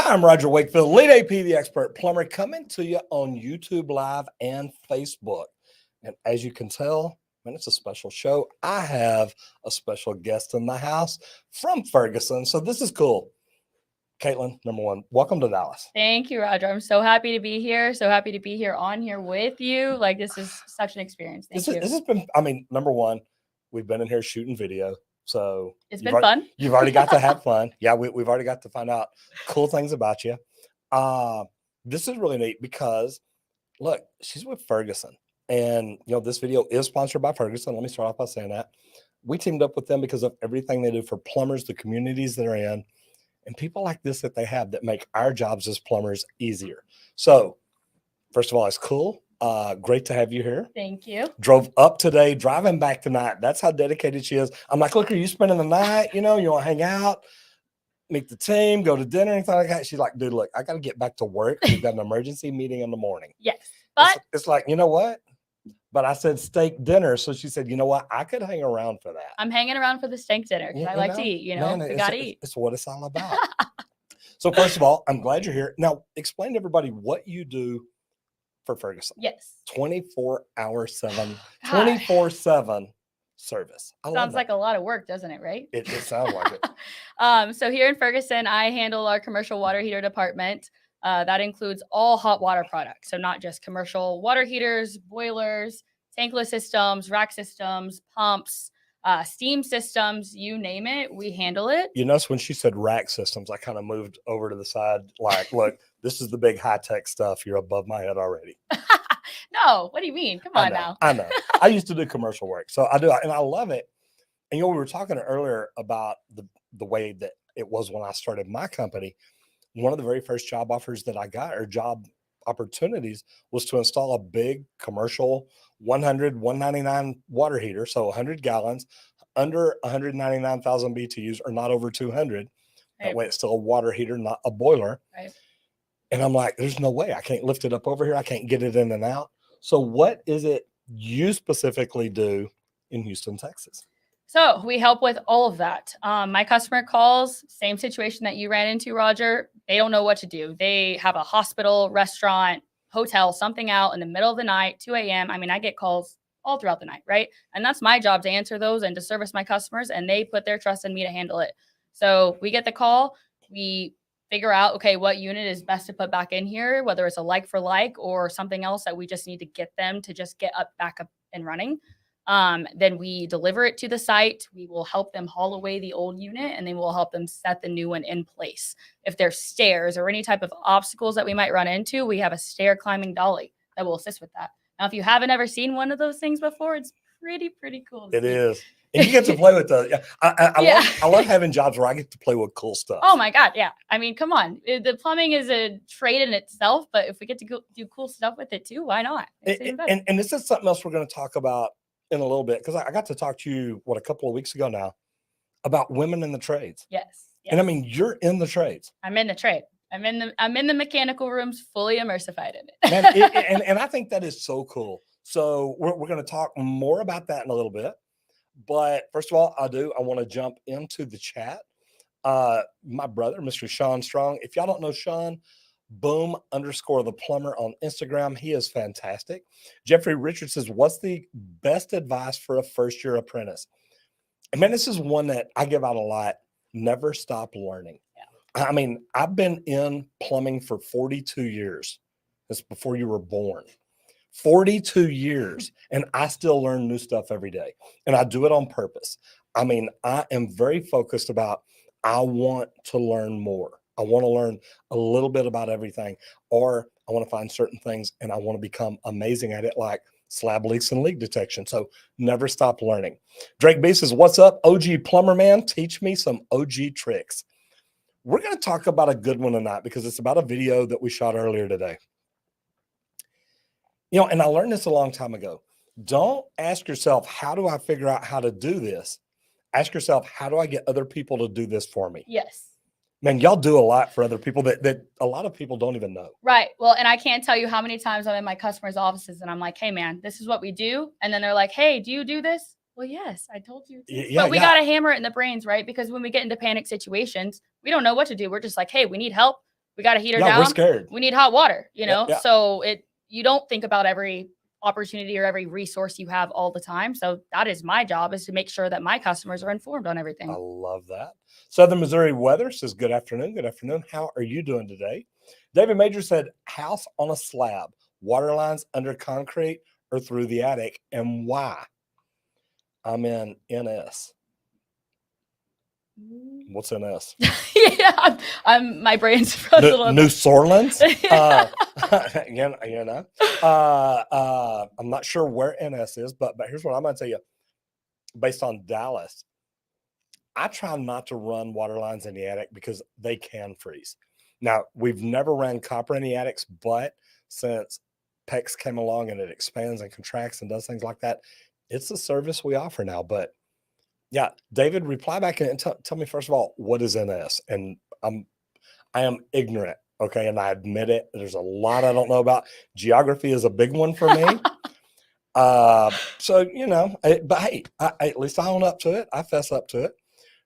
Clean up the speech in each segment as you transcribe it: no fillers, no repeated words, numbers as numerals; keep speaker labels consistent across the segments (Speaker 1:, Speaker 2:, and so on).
Speaker 1: Hi, I'm Roger Wakefield, lead AP, the expert plumber, coming to you on YouTube Live and Facebook. And as you can tell, man, it's a special show. I have a special guest in the house from Ferguson, so this is cool. Caitlin, number one, welcome to Dallas.
Speaker 2: Thank you, Roger. I'm so happy to be here. So happy to be here on here with you. Like, this is such an experience. Thank you.
Speaker 1: This has been, I mean, number one, we've been in here shooting video. So
Speaker 2: it's been fun.
Speaker 1: You've already got to have fun. Yeah, we've already got to find out cool things about you. This is really neat because, look, she's with Ferguson. And, you know, this video is sponsored by Ferguson. Let me start off by saying that. We teamed up with them because of everything they do for plumbers, the communities that are in, and people like this that they have that make our jobs as plumbers easier. So, first of all, it's cool. Great to have you here.
Speaker 2: Thank you.
Speaker 1: Drove up today, driving back tonight. That's how dedicated she is. I'm like, look, are you spending the night? You know, you want to hang out, meet the team, go to dinner, anything like that? She's like, dude, look, I got to get back to work. We've got an emergency meeting in the morning.
Speaker 2: Yes. But
Speaker 1: it's like, you know what? But I said steak dinner. So she said, you know what? I could hang around for that.
Speaker 2: I'm hanging around for the steak dinner because I like to eat, you know,
Speaker 1: man,
Speaker 2: we got to eat.
Speaker 1: It's what it's all about. So first of all, I'm glad you're here. Now, explain to everybody what you do for Ferguson.
Speaker 2: Yes.
Speaker 1: 24/7 service.
Speaker 2: Sounds like a lot of work, doesn't it? Right?
Speaker 1: It sounds like it.
Speaker 2: So here in Ferguson, I handle our commercial water heater department. That includes all hot water products. So not just commercial water heaters, boilers, tankless systems, rack systems, pumps, steam systems, you name it, we handle it.
Speaker 1: You notice when she said rack systems, I kind of moved over to the side like, look, this is the big high-tech stuff. You're above my head already.
Speaker 2: No, what do you mean? Come on now.
Speaker 1: I know. I used to do commercial work, so I do, and I love it. And, you know, we were talking earlier about the way that it was when I started my company. One of the very first job offers that I got, or job opportunities, was to install a big commercial 199 water heater, so 100 gallons, under 199,000 BTUs, or not over 200. That way it's still a water heater, not a boiler.
Speaker 2: Right.
Speaker 1: And I'm like, there's no way I can't lift it up over here. I can't get it in and out. So what is it you specifically do in Houston, Texas?
Speaker 2: So we help with all of that. My customer calls, same situation that you ran into, Roger. They don't know what to do. They have a hospital, restaurant, hotel, something out in the middle of the night, 2 a.m. I mean, I get calls all throughout the night, right? And that's my job, to answer those and to service my customers. And they put their trust in me to handle it. So we get the call. We figure out, okay, what unit is best to put back in here, whether it's a like for like or something else that we just need to get them to just get back up and running. Then we deliver it to the site. We will help them haul away the old unit, and then we'll help them set the new one in place. If there's stairs or any type of obstacles that we might run into, we have a stair climbing dolly that will assist with that. Now, if you haven't ever seen one of those things before, it's pretty cool.
Speaker 1: It is. And you get to play with the, I love having jobs where I get to play with cool stuff.
Speaker 2: Oh my God. Yeah. I mean, come on. The plumbing is a trade in itself, but if we get to go do cool stuff with it too, why not?
Speaker 1: And this is something else we're going to talk about in a little bit, because I got to talk to you, a couple of weeks ago now, about women in the trades.
Speaker 2: Yes.
Speaker 1: And I mean, you're in the trades.
Speaker 2: I'm in the trade. I'm in the mechanical rooms, fully immersified in it.
Speaker 1: Man, and I think that is so cool. So we're going to talk more about that in a little bit. But first of all, I want to jump into the chat. My brother, Mr. Sean Strong. If y'all don't know Sean, boom_the plumber on Instagram. He is fantastic. Jeffrey Richards says, what's the best advice for a first-year apprentice? And man, this is one that I give out a lot. Never stop learning.
Speaker 2: Yeah.
Speaker 1: I mean, I've been in plumbing for 42 years. That's before you were born. 42 years, and I still learn new stuff every day. And I do it on purpose. I mean, I am very focused about, I want to learn more. I want to learn a little bit about everything, or I want to find certain things and I want to become amazing at it, like slab leaks and leak detection. So never stop learning. Drake B says, what's up, OG plumber man? Teach me some OG tricks. We're going to talk about a good one tonight because it's about a video that we shot earlier today. You know, and I learned this a long time ago. Don't ask yourself, how do I figure out how to do this? Ask yourself, how do I get other people to do this for me?
Speaker 2: Yes.
Speaker 1: Man, y'all do a lot for other people that a lot of people don't even know.
Speaker 2: Right. Well, and I can't tell you how many times I'm in my customers' offices and I'm like, hey, man, this is what we do. And then they're like, hey, do you do this? Well, yes, I told you.
Speaker 1: Yeah,
Speaker 2: But we got to hammer it in the brains, right? Because when we get into panic situations, we don't know what to do. We're just like, hey, we need help. We got a heater down.
Speaker 1: We're scared.
Speaker 2: We need hot water, you know?
Speaker 1: Yeah.
Speaker 2: So you don't think about every opportunity or every resource you have all the time. So that is my job, is to make sure that my customers are informed on everything.
Speaker 1: I love that. Southern Missouri Weather says, good afternoon. Good afternoon. How are you doing today? David Major said, house on a slab, water lines under concrete or through the attic, and why? I'm in NS. What's NS?
Speaker 2: Yeah, my brain's frozen a little
Speaker 1: New
Speaker 2: bit.
Speaker 1: Sorlins. Again, you know, I'm not sure where NS is, but here's what I'm going to tell you. Based on Dallas, I try not to run water lines in the attic because they can freeze. Now, we've never ran copper in the attics, but since PEX came along and it expands and contracts and does things like that, it's a service we offer now. But yeah, David, reply back and tell me, first of all, what is NS? And I am ignorant, okay? And I admit it. There's a lot I don't know about. Geography is a big one for me. So, you know, but hey, at least I own up to it. I fess up to it.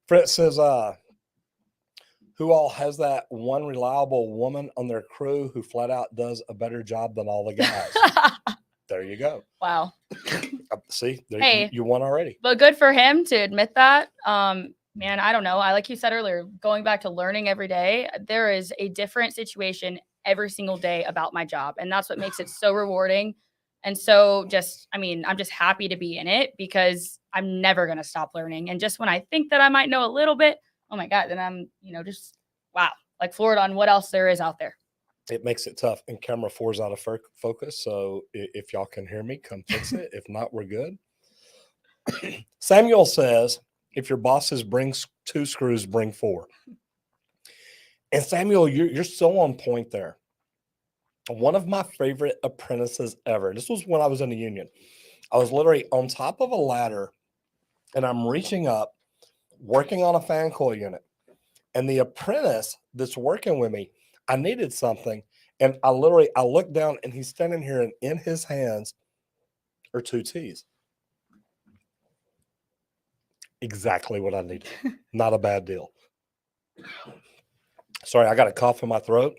Speaker 1: Fritz says, who all has that one reliable woman on their crew who flat out does a better job than all the guys? There you go.
Speaker 2: Wow.
Speaker 1: See,
Speaker 2: Hey,
Speaker 1: you won already.
Speaker 2: But good for him to admit that. Man, I don't know. Like you said earlier, going back to learning every day, there is a different situation every single day about my job. And that's what makes it so rewarding. And so I'm just happy to be in it because I'm never going to stop learning. And just when I think that I might know a little bit, oh my God, then I'm, just wow, like floored on what else there is out there.
Speaker 1: It makes it tough. And camera 4 is out of focus. So if y'all can hear me, come fix it. If not, we're good. Samuel says, if your bosses bring 2 screws, bring 4. And Samuel, you're so on point there. One of my favorite apprentices ever. This was when I was in the union. I was literally on top of a ladder and I'm reaching up, working on a fan coil unit. And the apprentice that's working with me, I needed something. And I looked down and he's standing here and in his hands are 2 T's. Exactly what I needed. Not a bad deal. Sorry, I got a cough in my throat.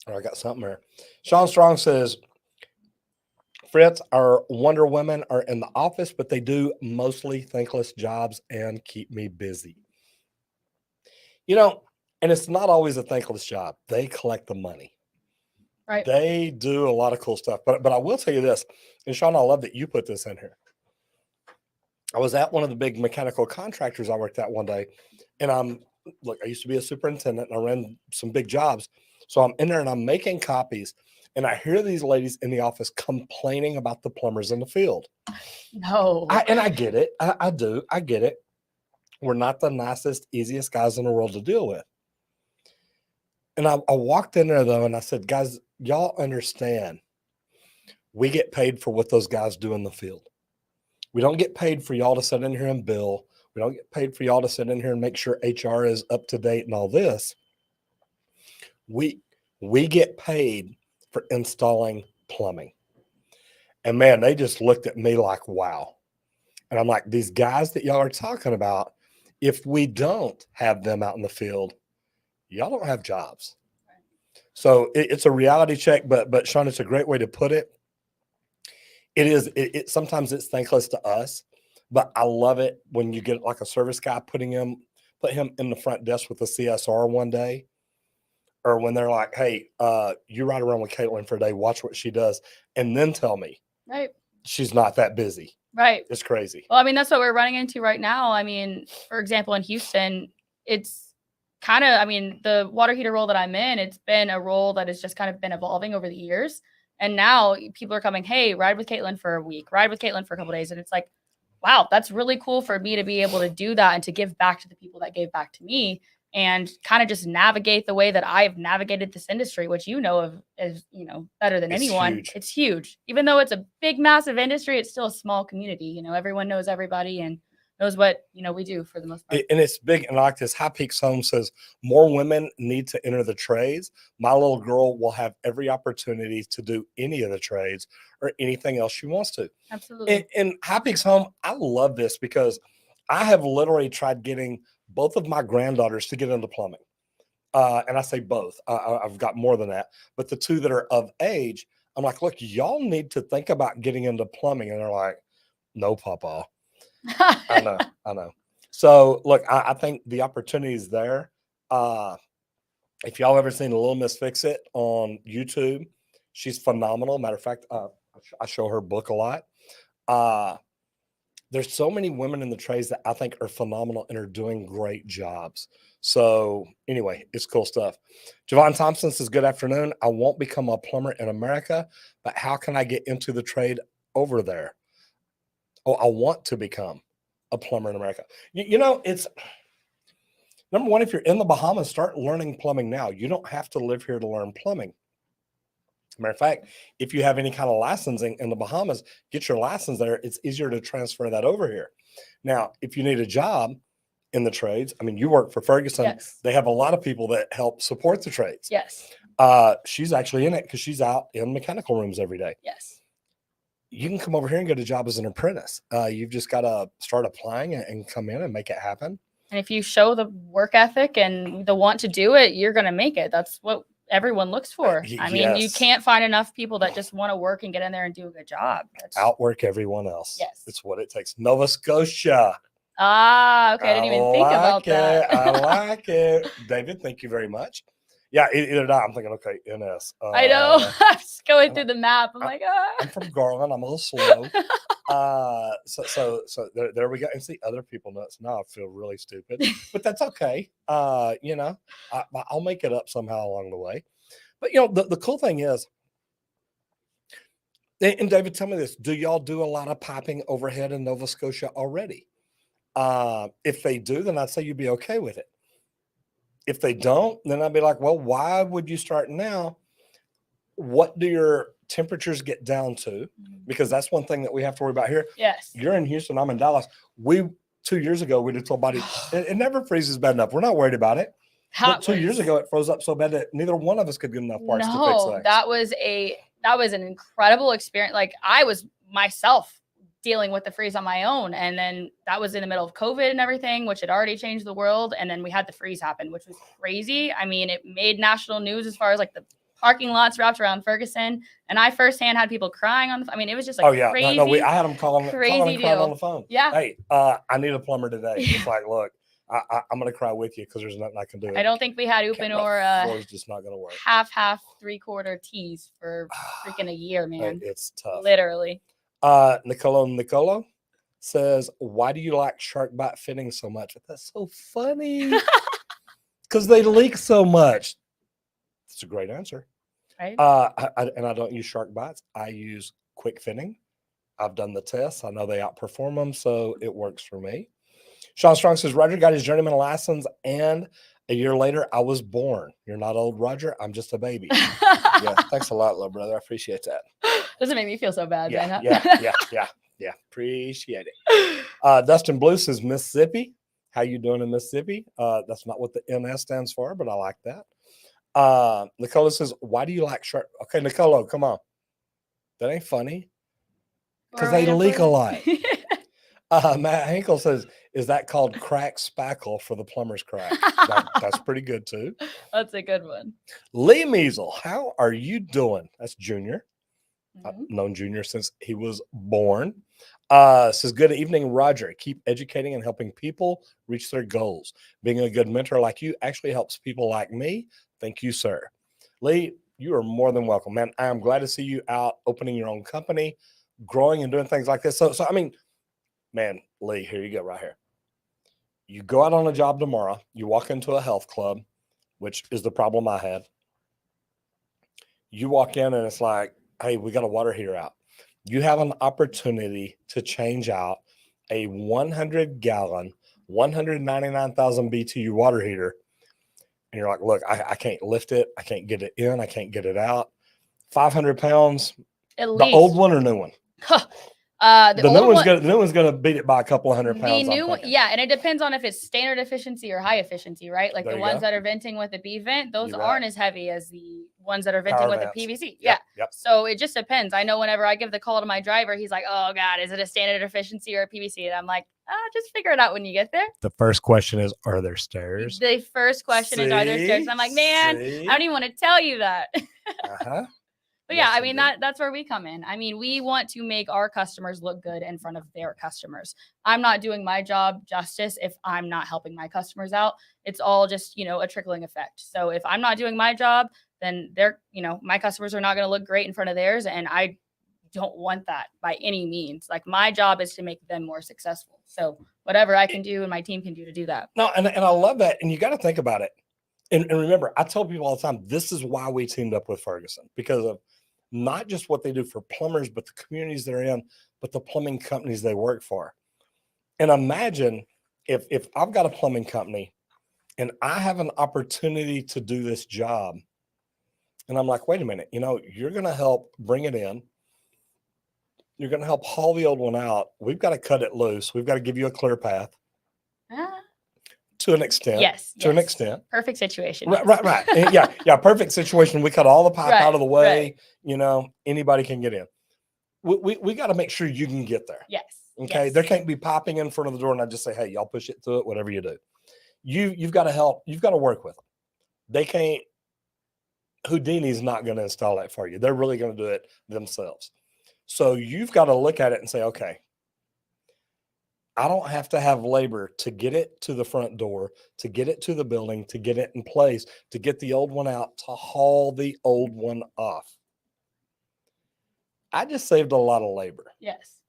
Speaker 1: Or I got something there. Sean Strong says, Fritz, our Wonder Women are in the office, but they do mostly thankless jobs and keep me busy. You know, and it's not always a thankless job. They collect the money.
Speaker 2: Right.
Speaker 1: They do a lot of cool stuff. But I will tell you this, and Sean, I love that you put this in here. I was at one of the big mechanical contractors I worked at one day, and I used to be a superintendent and I ran some big jobs. So I'm in there and I'm making copies and I hear these ladies in the office complaining about the plumbers in the field.
Speaker 2: No.
Speaker 1: And I get it. I do. I get it. We're not the nicest, easiest guys in the world to deal with. And I walked in there though and I said, guys, y'all understand we get paid for what those guys do in the field. We don't get paid for y'all to sit in here and bill. We don't get paid for y'all to sit in here and make sure HR is up to date and all this. We get paid for installing plumbing. And man, they just looked at me like, wow. And I'm like, these guys that y'all are talking about, if we don't have them out in the field, y'all don't have jobs. So it's a reality check, but Sean, it's a great way to put it. It is, sometimes it's thankless to us, but I love it when you get like a service guy put him in the front desk with the CSR one day, or when they're like, hey, you ride around with Caitlin for a day, watch what she does, and then tell me
Speaker 2: Right.
Speaker 1: she's not that busy.
Speaker 2: Right.
Speaker 1: It's crazy.
Speaker 2: Well, I mean, that's what we're running into right now. I mean, for example, in Houston, it's kind of, I mean, the water heater role that I'm in, it's been a role that has just kind of been evolving over the years. And now people are coming, hey, ride with Caitlin for a week, ride with Caitlin for a couple of days. And it's like, wow, that's really cool for me to be able to do that and to give back to the people that gave back to me and kind of just navigate the way that I've navigated this industry, which you know of as, you know, better than anyone.
Speaker 1: Huge.
Speaker 2: It's huge. Even though it's a big, massive industry, it's still a small community. You know, everyone knows everybody and knows what, you know, we do for the most part.
Speaker 1: And it's big. And like this, High Peaks Home says, more women need to enter the trades. My little girl will have every opportunity to do any of the trades or anything else she wants to.
Speaker 2: Absolutely.
Speaker 1: And High Peaks Home, I love this because I have literally tried getting both of my granddaughters to get into plumbing. And I say both. I've got more than that. But the two that are of age, I'm like, look, y'all need to think about getting into plumbing. And they're like, no, Papa. I know. So look, I think the opportunity is there. If y'all ever seen Little Miss Fix It on YouTube, she's phenomenal. Matter of fact, I show her book a lot. There's so many women in the trades that I think are phenomenal and are doing great jobs. So anyway, it's cool stuff. Javon Thompson says, good afternoon. I won't become a plumber in America, but how can I get into the trade over there? Oh, I want to become a plumber in America. You know, it's number one, if you're in the Bahamas, start learning plumbing now. You don't have to live here to learn plumbing. Matter of fact, if you have any kind of licensing in the Bahamas, get your license there. It's easier to transfer that over here. Now, if you need a job in the trades, I mean, you work for Ferguson.
Speaker 2: Yes.
Speaker 1: They have a lot of people that help support the trades.
Speaker 2: Yes.
Speaker 1: She's actually in it because she's out in mechanical rooms every day.
Speaker 2: Yes.
Speaker 1: You can come over here and get a job as an apprentice. You've just got to start applying and come in and make it happen.
Speaker 2: And if you show the work ethic and the want to do it, you're going to make it. That's what everyone looks for. I mean, you can't find enough people that just want to work and get in there and do a good job.
Speaker 1: Outwork everyone else.
Speaker 2: Yes.
Speaker 1: It's what it takes. Nova Scotia.
Speaker 2: Ah, okay. I didn't even think about that.
Speaker 1: I like it. David, thank you very much. Yeah, either that. I'm thinking, okay, NS.
Speaker 2: I know. I'm just going through the map. I'm like,
Speaker 1: I'm from Garland. I'm a little slow. So there we go. And see, other people nuts. Now I feel really stupid, but that's okay. You know, I'll make it up somehow along the way. But you know, the cool thing is, and David, tell me this: do y'all do a lot of piping overhead in Nova Scotia already? If they do, then I'd say you'd be okay with it. If they don't, then I'd be like, well, why would you start now? What do your temperatures get down to? Because that's one thing that we have to worry about here.
Speaker 2: yes.
Speaker 1: You're in Houston, I'm in Dallas. 2 years ago, we'd have told body it never freezes bad enough. We're not worried about it. But 2 years ago, it froze up so bad that neither one of us could get enough parts to fix things.
Speaker 2: That was an incredible experience. Like I was myself dealing with the freeze on my own. And then that was in the middle of COVID and everything, which had already changed the world. And then we had the freeze happen, which was crazy. I mean, it made national news as far as like the parking lots wrapped around Ferguson. And I firsthand had people crying on the phone. I mean, it was just like crazy.
Speaker 1: I had them calling crying on the phone.
Speaker 2: Yeah.
Speaker 1: Hey, I need a plumber today. It's like, look, I'm going to cry with you because there's nothing I can do.
Speaker 2: I don't think we had open or
Speaker 1: floor's just not going to work.
Speaker 2: half, 3/4 tees for freaking a year, man.
Speaker 1: It's tough.
Speaker 2: Literally.
Speaker 1: Nicolo says, why do you like shark bite fitting so much? That's so funny. Because they leak so much. It's a great answer.
Speaker 2: Right.
Speaker 1: And I don't use shark bites. I use quick fitting. I've done the tests. I know they outperform them, so it works for me. Sean Strong says, Roger got his journeyman license, and a year later, I was born. You're not old, Roger. I'm just a baby. Yeah, thanks a lot, little brother. I appreciate that.
Speaker 2: Doesn't make me feel so bad, man.
Speaker 1: Yeah. Appreciate it. Dustin Blue says, Mississippi. How you doing in Mississippi? That's not what the NS stands for, but I like that. Nicola says, why do you like shark? Okay, Nicola, come on. That ain't funny. Because they leak a lot. Matt Hinkle says, is that called crack spackle for the plumber's crack? That's pretty good too.
Speaker 2: That's a good one.
Speaker 1: Lee Measle, how are you doing? That's Junior. I've
Speaker 2: Mhm.
Speaker 1: known Junior since he was born. Says, good evening, Roger. Keep educating and helping people reach their goals. Being a good mentor like you actually helps people like me. Thank you, sir. Lee, you are more than welcome, man. I am glad to see you out opening your own company, growing and doing things like this. So I mean, man, Lee, here you go right here. You go out on a job tomorrow, you walk into a health club, which is the problem I had. You walk in and it's like, hey, we got a water heater out. You have an opportunity to change out a 100-gallon, 199,000 BTU water heater. And you're like, look, I can't lift it. I can't get it in. I can't get it out. 500 pounds.
Speaker 2: At
Speaker 1: The
Speaker 2: least.
Speaker 1: old one or new one? The new one's gonna beat it by a couple of hundred pounds.
Speaker 2: The new one, yeah, and it depends on if it's standard efficiency or high efficiency, right? Like the ones that are venting with a B vent, those aren't as heavy as the ones that are venting with a PVC. Yeah.
Speaker 1: Yep.
Speaker 2: So it just depends. I know whenever I give the call to my driver, he's like, "Oh God, is it a standard efficiency or a PVC?" And I'm like, just figure it out when you get there.
Speaker 1: The first question is, are there stairs?
Speaker 2: The first question is, are there stairs? And I'm like, man, I don't even want to tell you that. But yeah, I mean, that's where we come in. I mean, we want to make our customers look good in front of their customers. I'm not doing my job justice if I'm not helping my customers out. It's all just, a trickling effect. So if I'm not doing my job, then my customers are not going to look great in front of theirs. And I don't want that by any means. Like, my job is to make them more successful. So whatever I can do and my team can do to do that.
Speaker 1: No, and I love that. And you got to think about it. And remember, I tell people all the time, this is why we teamed up with Ferguson, because of not just what they do for plumbers, but the communities they're in, but the plumbing companies they work for. And imagine if I've got a plumbing company and I have an opportunity to do this job, and I'm like, wait a minute, you're going to help bring it in. You're going to help haul the old one out. We've got to cut it loose. We've got to give you a clear path. To an extent.
Speaker 2: Yes.
Speaker 1: To an extent.
Speaker 2: Perfect situation.
Speaker 1: Right. Yeah. Perfect situation. We cut all the pipe out of the way. Anybody can get in. We got to make sure you can get there.
Speaker 2: Yes.
Speaker 1: Okay. Yes. There can't be popping in front of the door and I just say, hey, y'all push it through it, whatever you do. You've got to help. You've got to work with them. They can't. Houdini's not going to install that for you. They're really going to do it themselves. So you've got to look at it and say, okay, I don't have to have labor to get it to the front door, to get it to the building, to get it in place, to get the old one out, to haul the old one off. I just saved a lot of labor.
Speaker 2: Yes.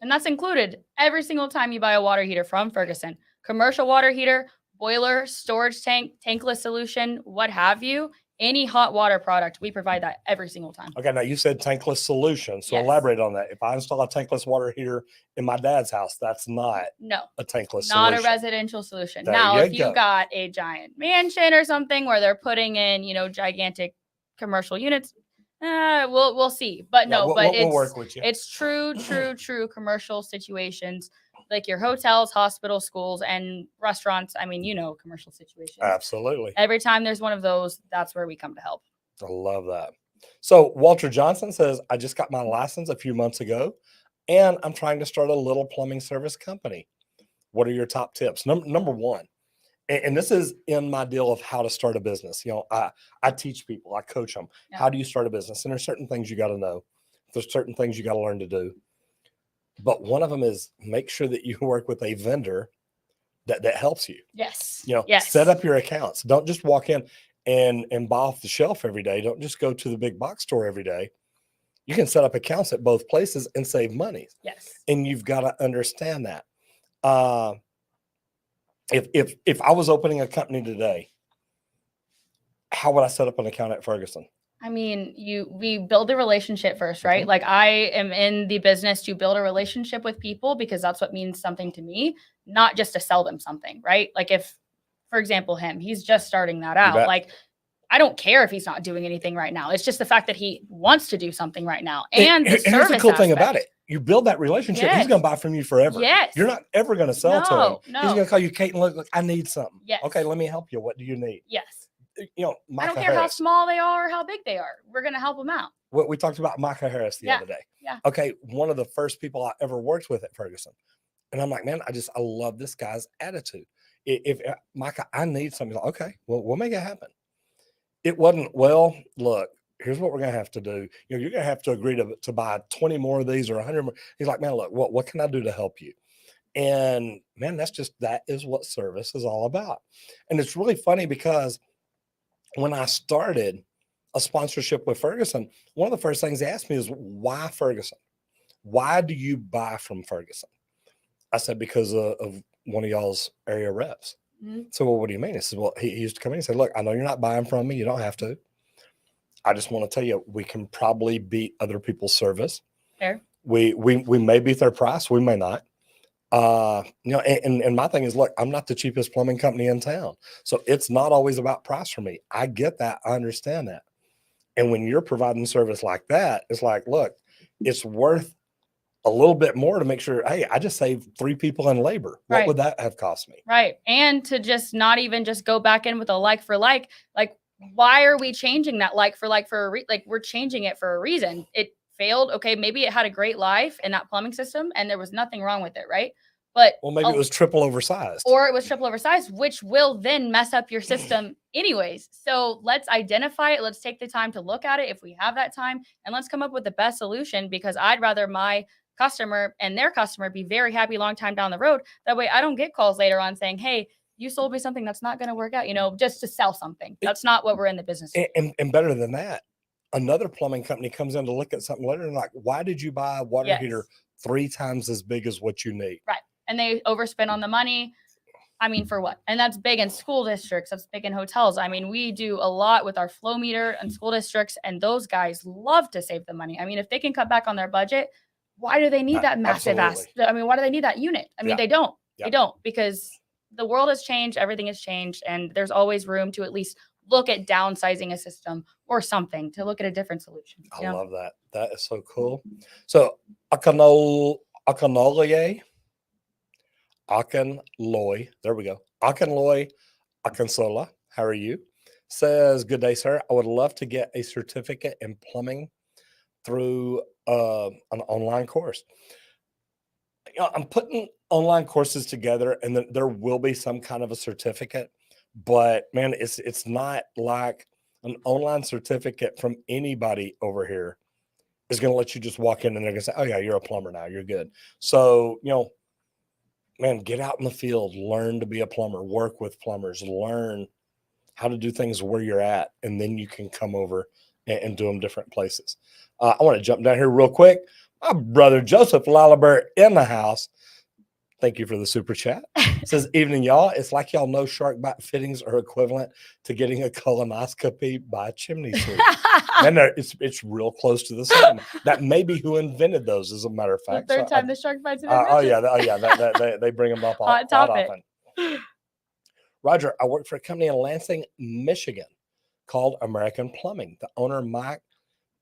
Speaker 2: And that's included every single time you buy a water heater from Ferguson. Commercial water heater, boiler, storage tank, tankless solution, what have you. Any hot water product, we provide that every single time.
Speaker 1: Okay, now you said tankless solution, so yes. Elaborate on that. If I install a tankless water heater in my dad's house, that's not a tankless solution.
Speaker 2: Not a residential solution. Now, if you got a giant mansion or something where they're putting in, gigantic commercial units, we'll see. But no,
Speaker 1: we'll work with you.
Speaker 2: It's true commercial situations. Like your hotels, hospitals, schools, and restaurants. I mean, commercial situations.
Speaker 1: Absolutely.
Speaker 2: Every time there's one of those, that's where we come to help.
Speaker 1: I love that. So Walter Johnson says, I just got my license a few months ago, and I'm trying to start a little plumbing service company. What are your top tips? Number one, and this is in my deal of how to start a business. I teach people, I coach them. Yeah. How do you start a business? And there's certain things you got to know. There's certain things you got to learn to do. But one of them is make sure that you work with a vendor that helps you.
Speaker 2: Yes.
Speaker 1: Set up your accounts. Don't just walk in and buy off the shelf every day. Don't just go to the big box store every day. You can set up accounts at both places and save money.
Speaker 2: Yes.
Speaker 1: And you've got to understand that. If I was opening a company today, how would I set up an account at Ferguson?
Speaker 2: I mean, we build a relationship first, right? Mm-hmm. Like, I am in the business to build a relationship with people because that's what means something to me, not just to sell them something, right? Like, if, for example, he's just starting that out. Like, I don't care if he's not doing anything right now. It's just the fact that he wants to do something right now. And
Speaker 1: here's the cool thing about it. You build that relationship, yes. He's going to buy from you forever.
Speaker 2: Yes.
Speaker 1: You're not ever going to sell to him.
Speaker 2: No.
Speaker 1: He's going to call you, Kate, and look, I need something.
Speaker 2: Yes.
Speaker 1: Okay, let me help you. What do you need?
Speaker 2: Yes.
Speaker 1: Micah
Speaker 2: I don't care how small they are or how big they are. We're going to help them out.
Speaker 1: We talked about Micah Harris the other day.
Speaker 2: Yeah.
Speaker 1: Okay. One of the first people I ever worked with at Ferguson. And I'm like, man, I love this guy's attitude. If Micah, I need something. Okay, well, we'll make it happen. It wasn't, well, look, here's what we're going to have to do. You're going to have to agree to buy 20 more of these or 100 more. He's like, man, look, what can I do to help you? And man, that is what service is all about. And it's really funny because when I started a sponsorship with Ferguson, one of the first things they asked me is, why Ferguson? Why do you buy from Ferguson? I said, because of one of y'all's area reps. Mm-hmm. So, well, what do you mean? He said, well, he used to come in and say, look, I know you're not buying from me. You don't have to. I just want to tell you, we can probably beat other people's service.
Speaker 2: Fair.
Speaker 1: We may beat their price. We may not. And my thing is, look, I'm not the cheapest plumbing company in town. So it's not always about price for me. I get that. I understand that. And when you're providing service like that, it's like, look, it's worth a little bit more to make sure, hey, I just saved 3 people in labor. What would that have cost me?
Speaker 2: Right. And to just not even just go back in with a like for like, why are we changing that like for like for we're changing it for a reason. It failed. Okay. Maybe it had a great life in that plumbing system and there was nothing wrong with it. Right. But
Speaker 1: maybe it was triple oversized.
Speaker 2: Or it was triple oversized, which will then mess up your system anyways. So let's identify it. Let's take the time to look at it if we have that time, and let's come up with the best solution, because I'd rather my customer and their customer be very happy long time down the road. That way I don't get calls later on saying, hey, you sold me something that's not going to work out, just to sell something. That's not what we're in the business for.
Speaker 1: And better than that, another plumbing company comes in to look at something later and like, why did you buy a water heater 3 times as big as what you need?
Speaker 2: Right. And they overspend on the money. I mean, for what? And that's big in school districts. That's big in hotels. I mean, we do a lot with our flow meter and school districts, and those guys love to save the money. I mean, if they can cut back on their budget, why do they need that massive ass? I mean, why do they need that unit? I mean, they don't. They don't, because the world has changed. Everything has changed. And there's always room to at least look at downsizing a system or something, to look at a different solution.
Speaker 1: I love that. That is so cool. So Akanloy, there we go. Akanloy Akansola, how are you? Says, good day, sir. I would love to get a certificate in plumbing through an online course. I'm putting online courses together, and there will be some kind of a certificate, but man, it's not like an online certificate from anybody over here is going to let you just walk in and they're going to say, oh yeah, you're a plumber now, you're good. So, man, get out in the field, learn to be a plumber, work with plumbers, learn how to do things where you're at, and then you can come over and do them different places. I want to jump down here real quick. My brother Joseph Lalibert in the house. Thank you for the super chat. Says, evening, y'all. It's like y'all know shark bite fittings are equivalent to getting a colonoscopy by a chimney sweep. And it's real close to the same. That may be who invented those, as a matter of fact.
Speaker 2: The third time the shark bites.
Speaker 1: They bring them up
Speaker 2: hot topic.
Speaker 1: Often. Roger, I work for a company in Lansing, Michigan called American Plumbing. The owner, Mike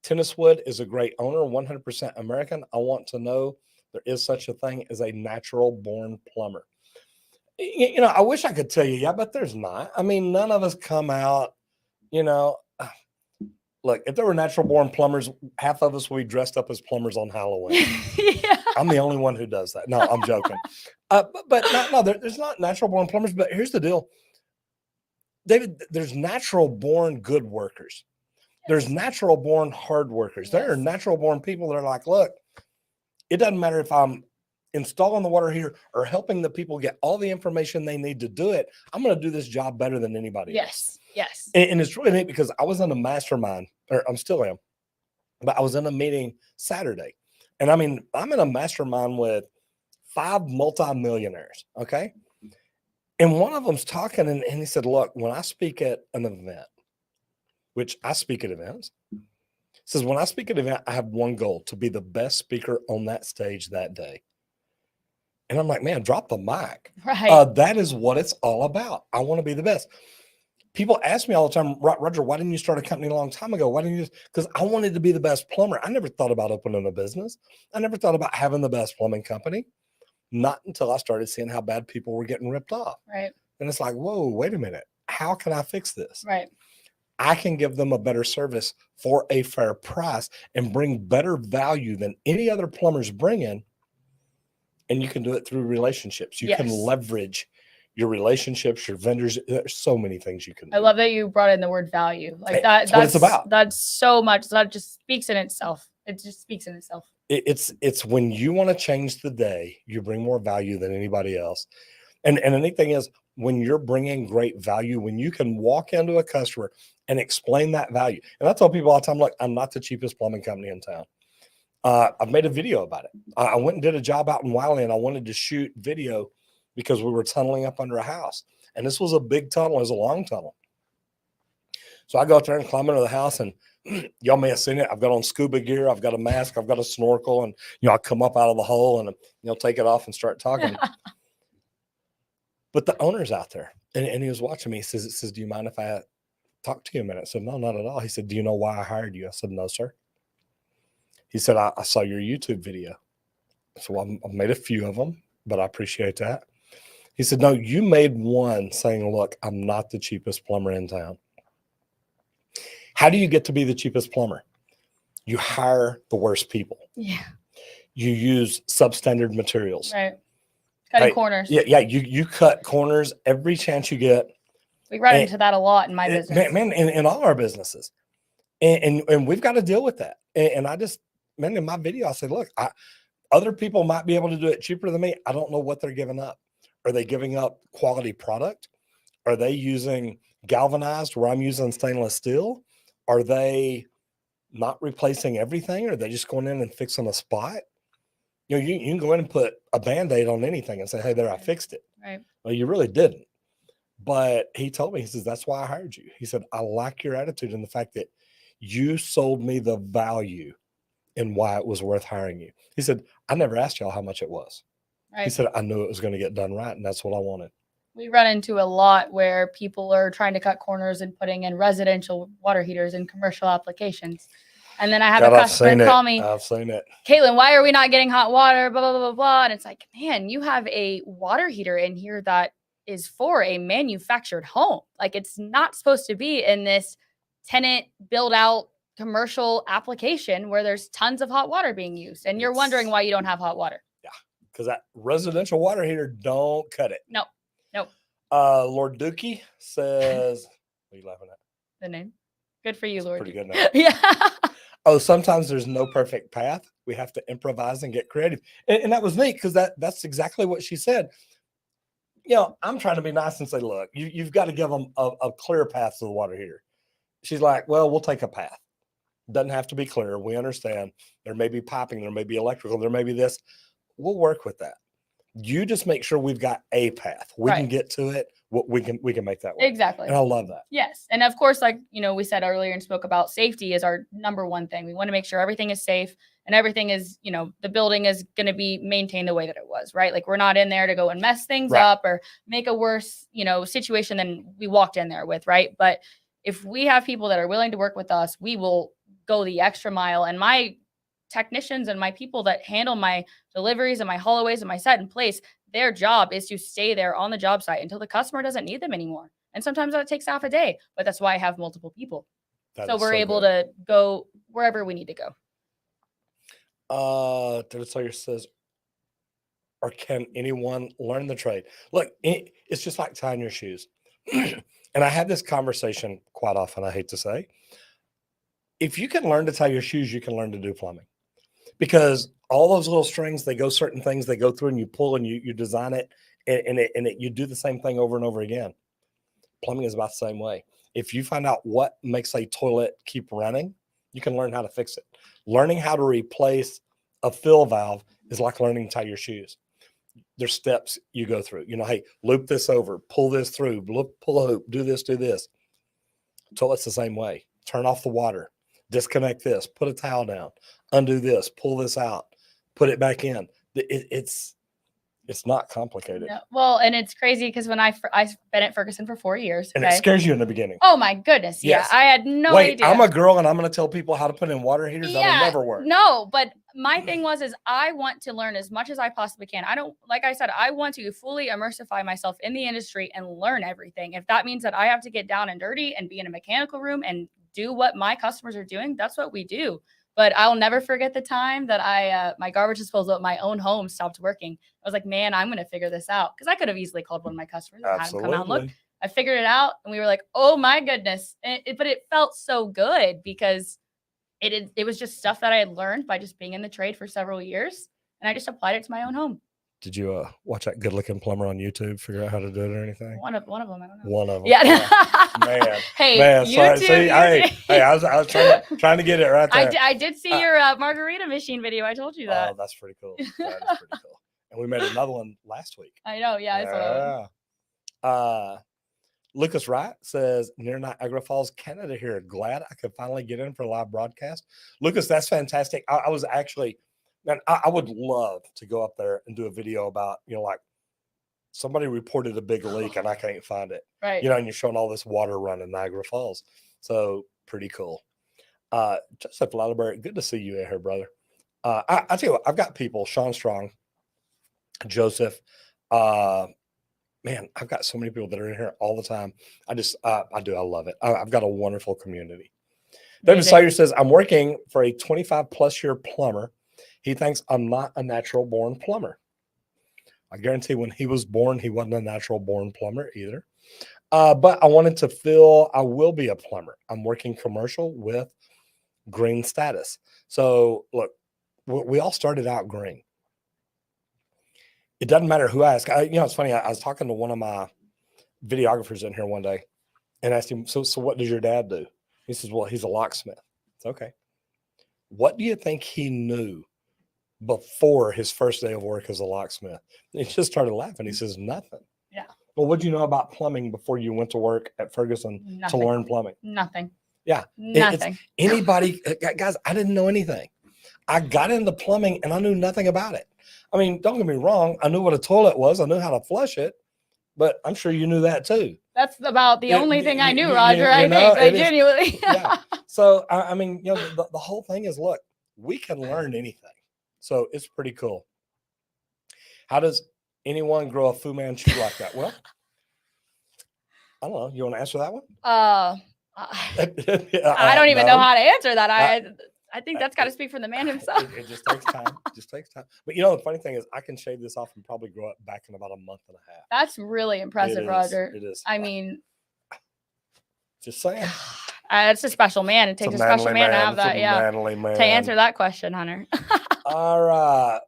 Speaker 1: Tenniswood, is a great owner, 100% American. I want to know there is such a thing as a natural born plumber. I wish I could tell you, but there's not. I mean, none of us come out, look, if there were natural born plumbers, half of us would be dressed up as plumbers on Halloween. I'm the only one who does that. No, I'm joking. There's not natural born plumbers, but here's the deal. David, there's natural born good workers. There's natural born hard workers. There are natural born people that are like, look, it doesn't matter if I'm installing the water heater or helping the people get all the information they need to do it. I'm going to do this job better than anybody else.
Speaker 2: Yes.
Speaker 1: And it's really neat because I was in a mastermind, or I'm still am, but I was in a meeting Saturday. And I mean, I'm in a mastermind with 5 multimillionaires. Okay. And one of them's talking and he said, look, when I speak at an event, which I speak at events, says, when I speak at an event, I have one goal: to be the best speaker on that stage that day. And I'm like, man, drop the mic.
Speaker 2: Right.
Speaker 1: That is what it's all about. I want to be the best. People ask me all the time, Roger, why didn't you start a company a long time ago? Why didn't you? Because I wanted to be the best plumber. I never thought about opening a business. I never thought about having the best plumbing company. Not until I started seeing how bad people were getting ripped off.
Speaker 2: Right.
Speaker 1: And it's like, whoa, wait a minute. How can I fix this?
Speaker 2: Right.
Speaker 1: I can give them a better service for a fair price and bring better value than any other plumbers bring in. And you can do it through relationships. You can leverage your relationships, your vendors. There's so many things you can do.
Speaker 2: I love that you brought in the word value. Like
Speaker 1: That's what it's about.
Speaker 2: That's so much. That just speaks in itself. It just speaks in itself.
Speaker 1: It's when you want to change the day, you bring more value than anybody else. And the neat thing is, when you're bringing great value, when you can walk into a customer and explain that value. And I tell people all the time, look, I'm not the cheapest plumbing company in town. I've made a video about it. I went and did a job out in Wiley, and I wanted to shoot video because we were tunneling up under a house. And this was a big tunnel. It was a long tunnel. So I go out there and climb into the house, and y'all may have seen it. I've got on scuba gear. I've got a mask. I've got a snorkel, and, I come up out of the hole and, take it off and start talking. But the owner's out there, and he was watching me. He says, do you mind if I talk to you a minute? I said, no, not at all. He said, do you know why I hired you? I said, no, sir. He said, I saw your YouTube video. So I've made a few of them, but I appreciate that. He said, no, you made one saying, look, I'm not the cheapest plumber in town. How do you get to be the cheapest plumber? You hire the worst people.
Speaker 2: Yeah.
Speaker 1: You use substandard materials.
Speaker 2: Right. Cutting corners.
Speaker 1: Yeah. You cut corners every chance you get.
Speaker 2: We run into that a lot in my business.
Speaker 1: Man, in all our businesses. And we've got to deal with that. And I just, in my video, I said, look, other people might be able to do it cheaper than me. I don't know what they're giving up. Are they giving up quality product? Are they using galvanized where I'm using stainless steel? Are they not replacing everything? Or are they just going in and fixing a spot? You can go in and put a Band-Aid on anything and say, hey, there, I fixed it.
Speaker 2: Right.
Speaker 1: Well, you really didn't. But he told me, he says, that's why I hired you. He said, I like your attitude and the fact that you sold me the value and why it was worth hiring you. He said, I never asked y'all how much it was. Right. He said, I knew it was going to get done right, and that's what I wanted.
Speaker 2: We run into a lot where people are trying to cut corners and putting in residential water heaters in commercial applications. And then I have a customer call me.
Speaker 1: I've seen it.
Speaker 2: Caitlin, why are we not getting hot water? Blah, blah, blah, blah. And it's like, man, you have a water heater in here that is for a manufactured home. Like, it's not supposed to be in this tenant build out commercial application where there's tons of hot water being used. And you're wondering why you don't have hot water.
Speaker 1: Yeah. Because that residential water heater don't cut it.
Speaker 2: No.
Speaker 1: Lord Dookie says, what are you laughing at?
Speaker 2: The name. Good for you, Lord.
Speaker 1: Pretty good name.
Speaker 2: Yeah.
Speaker 1: Oh, sometimes there's no perfect path. We have to improvise and get creative. And that was neat because that's exactly what she said. I'm trying to be nice and say, look, you've got to give them a clear path to the water heater. She's like, well, we'll take a path. Doesn't have to be clear. We understand. There may be piping. There may be electrical. There may be this. We'll work with that. You just make sure we've got a path. We can get to it. We can make that work.
Speaker 2: Exactly.
Speaker 1: And I love that.
Speaker 2: Yes. And of course, like, we said earlier and spoke about, safety is our number one thing. We want to make sure everything is safe and everything is, the building is going to be maintained the way that it was, right? Like, we're not in there to go and mess things up or make a worse, situation than we walked in there with, right? But if we have people that are willing to work with us, we will go the extra mile. And my technicians and my people that handle my deliveries and my hallways and my set in place, their job is to stay there on the job site until the customer doesn't need them anymore. And sometimes that takes half a day, but that's why I have multiple people. So we're able to go wherever we need to
Speaker 1: go. Sawyer says, or can anyone learn the trade? Look, it's just like tying your shoes. And I have this conversation quite often, I hate to say. If you can learn to tie your shoes, you can learn to do plumbing. Because all those little strings, they go certain things, they go through and you pull and you design it and you do the same thing over and over again. Plumbing is about the same way. If you find out what makes a toilet keep running, you can learn how to fix it. Learning how to replace a fill valve is like learning to tie your shoes. There's steps you go through. Hey, loop this over, pull this through, pull a hoop, do this, do this. Toilet's the same way. Turn off the water, disconnect this, put a towel down, undo this, pull this out, put it back in. It's not complicated.
Speaker 2: Yeah. Well, and it's crazy because when I've been at Ferguson for 4 years.
Speaker 1: And it scares you in the beginning.
Speaker 2: Oh my goodness. Yes. Yeah. I had no idea.
Speaker 1: I'm a girl and I'm going to tell people how to put in water heaters.
Speaker 2: Yeah,
Speaker 1: that'll never work.
Speaker 2: No, but my thing is I want to learn as much as I possibly can. Like I said, I want to fully immersify myself in the industry and learn everything. If that means that I have to get down and dirty and be in a mechanical room and do what my customers are doing, that's what we do. But I'll never forget the time that my garbage disposal at my own home stopped working. I was like, man, I'm going to figure this out. Because I could have easily called one of my customers and had them come out and look.
Speaker 1: Absolutely.
Speaker 2: I figured it out, and we were like, oh my goodness. But it felt so good because it was just stuff that I had learned by just being in the trade for several years. And I just applied it to my own home.
Speaker 1: Did you watch that good looking plumber on YouTube, figure out how to do it or anything?
Speaker 2: One of them, I don't know.
Speaker 1: One of them.
Speaker 2: Yeah.
Speaker 1: Man.
Speaker 2: Hey,
Speaker 1: Man, sorry.
Speaker 2: YouTube,
Speaker 1: See, hey, I was trying to get it right there.
Speaker 2: I did see your margarita machine video. I told you that.
Speaker 1: Oh, that's pretty cool. That is pretty cool. And we made another one last week.
Speaker 2: I know. Yeah, I saw that.
Speaker 1: Lucas Wright says, near Niagara Falls, Canada here. Glad I could finally get in for a live broadcast. Lucas, that's fantastic. I was actually, man, I would love to go up there and do a video about, like somebody reported a big leak and I can't find it.
Speaker 2: Right.
Speaker 1: And you're showing all this water run in Niagara Falls. So pretty cool. Joseph Lalleberry, good to see you in here, brother. I tell you what, I've got people, Sean Strong, Joseph, man, I've got so many people that are in here all the time. I love it. I've got a wonderful community. David Sawyer says, I'm working for a 25 plus year plumber. He thinks I'm not a natural born plumber. I guarantee when he was born, he wasn't a natural born plumber either. But I wanted to feel I will be a plumber. I'm working commercial with green status. So look, we all started out green. It doesn't matter who I ask. It's funny. I was talking to one of my videographers in here one day and asked him, so what does your dad do? He says, well, he's a locksmith. It's okay. What do you think he knew before his first day of work as a locksmith? And he just started laughing. He says, nothing.
Speaker 2: Yeah.
Speaker 1: Well, what do you know about plumbing before you went to work at Ferguson to learn plumbing?
Speaker 2: Nothing.
Speaker 1: Yeah.
Speaker 2: Nothing.
Speaker 1: Anybody, guys, I didn't know anything. I got into plumbing and I knew nothing about it. I mean, don't get me wrong. I knew what a toilet was. I knew how to flush it, but I'm sure you knew that too.
Speaker 2: That's about the only thing I knew, Roger. I think, like, genuinely.
Speaker 1: Yeah. So, I mean, the whole thing is, look, we can learn anything. So it's pretty cool. How does anyone grow a Fu Manchu like that? Well, I don't know. You want to answer that one?
Speaker 2: I don't even know how to answer that. I think that's got to speak for the man himself.
Speaker 1: It just takes time. It just takes time. But the funny thing is I can shave this off and probably grow it back in about a month and a half.
Speaker 2: That's really impressive, Roger.
Speaker 1: It is.
Speaker 2: I mean,
Speaker 1: just saying.
Speaker 2: It's a special man. It takes a special man to have that. Yeah.
Speaker 1: Manly man.
Speaker 2: To answer that question, Hunter.
Speaker 1: All right.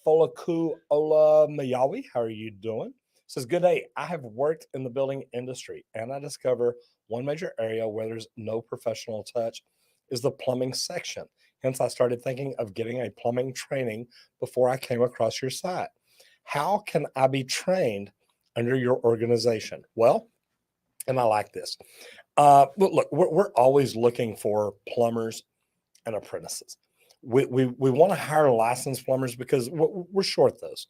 Speaker 1: Folaku Ola Mayawi, how are you doing? Says, good day. I have worked in the building industry and I discover one major area where there's no professional touch is the plumbing section. Hence, I started thinking of getting a plumbing training before I came across your site. How can I be trained under your organization? Well, and I like this. But look, we're always looking for plumbers and apprentices. We want to hire licensed plumbers because we're short those.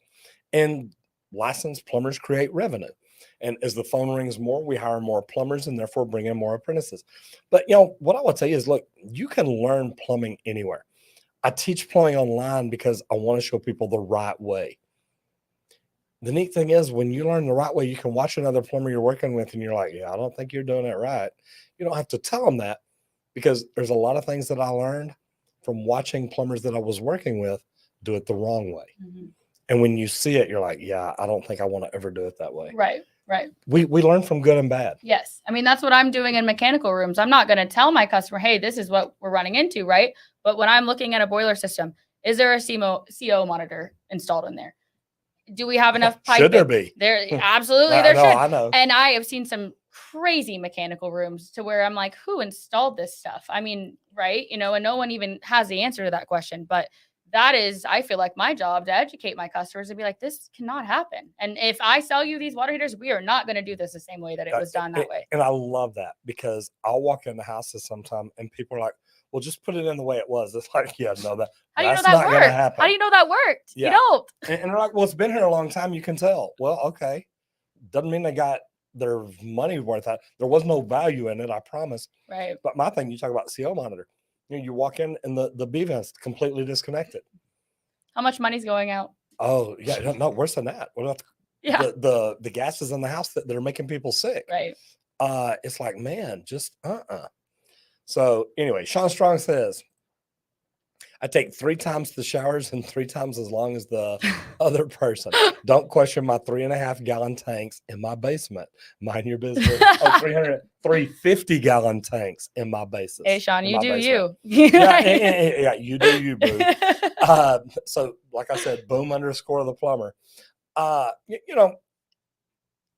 Speaker 1: And licensed plumbers create revenue. And as the phone rings more, we hire more plumbers and therefore bring in more apprentices. But, what I would tell you is, look, you can learn plumbing anywhere. I teach plumbing online because I want to show people the right way. The neat thing is when you learn the right way, you can watch another plumber you're working with and you're like, yeah, I don't think you're doing it right. You don't have to tell them that because there's a lot of things that I learned from watching plumbers that I was working with do it the wrong way. Mm-hmm. And when you see it, you're like, yeah, I don't think I want to ever do it that way.
Speaker 2: Right. Right.
Speaker 1: We learn from good and bad.
Speaker 2: Yes. I mean, that's what I'm doing in mechanical rooms. I'm not going to tell my customer, hey, this is what we're running into, right? But when I'm looking at a boiler system, is there a CO monitor installed in there? Do we have enough pipe?
Speaker 1: Should there be?
Speaker 2: There absolutely there should.
Speaker 1: I know.
Speaker 2: And I have seen some crazy mechanical rooms to where I'm like, who installed this stuff? I mean, right? And no one even has the answer to that question. But that is, I feel like, my job to educate my customers and be like, this cannot happen. And if I sell you these water heaters, we are not going to do this the same way that it was done that way.
Speaker 1: And I love that because I'll walk in the houses sometime and people are like, well, just put it in the way it was. It's like, yeah, no, that's not going to happen.
Speaker 2: How do you know that worked?
Speaker 1: Yeah.
Speaker 2: You don't.
Speaker 1: And they're like, well, it's been here a long time. You can tell. Well, okay. Doesn't mean they got their money worth out. There was no value in it, I promise.
Speaker 2: Right.
Speaker 1: But my thing, you talk about CO monitor. You walk in and the B vent's completely disconnected.
Speaker 2: How much money's going out?
Speaker 1: Oh, yeah. No, worse than that. What about the gases in the house that are making people sick?
Speaker 2: Right.
Speaker 1: It's like, man, just So anyway, Sean Strong says, I take 3 times the showers and 3 times as long as the other person. Don't question my 3.5-gallon tanks in my basement. Mind your business. Oh, 350-gallon tanks in my basement.
Speaker 2: Hey, Sean, you do
Speaker 1: basement.
Speaker 2: you.
Speaker 1: Yeah, you do you, boo. So, like I said, boom _ the plumber. You know,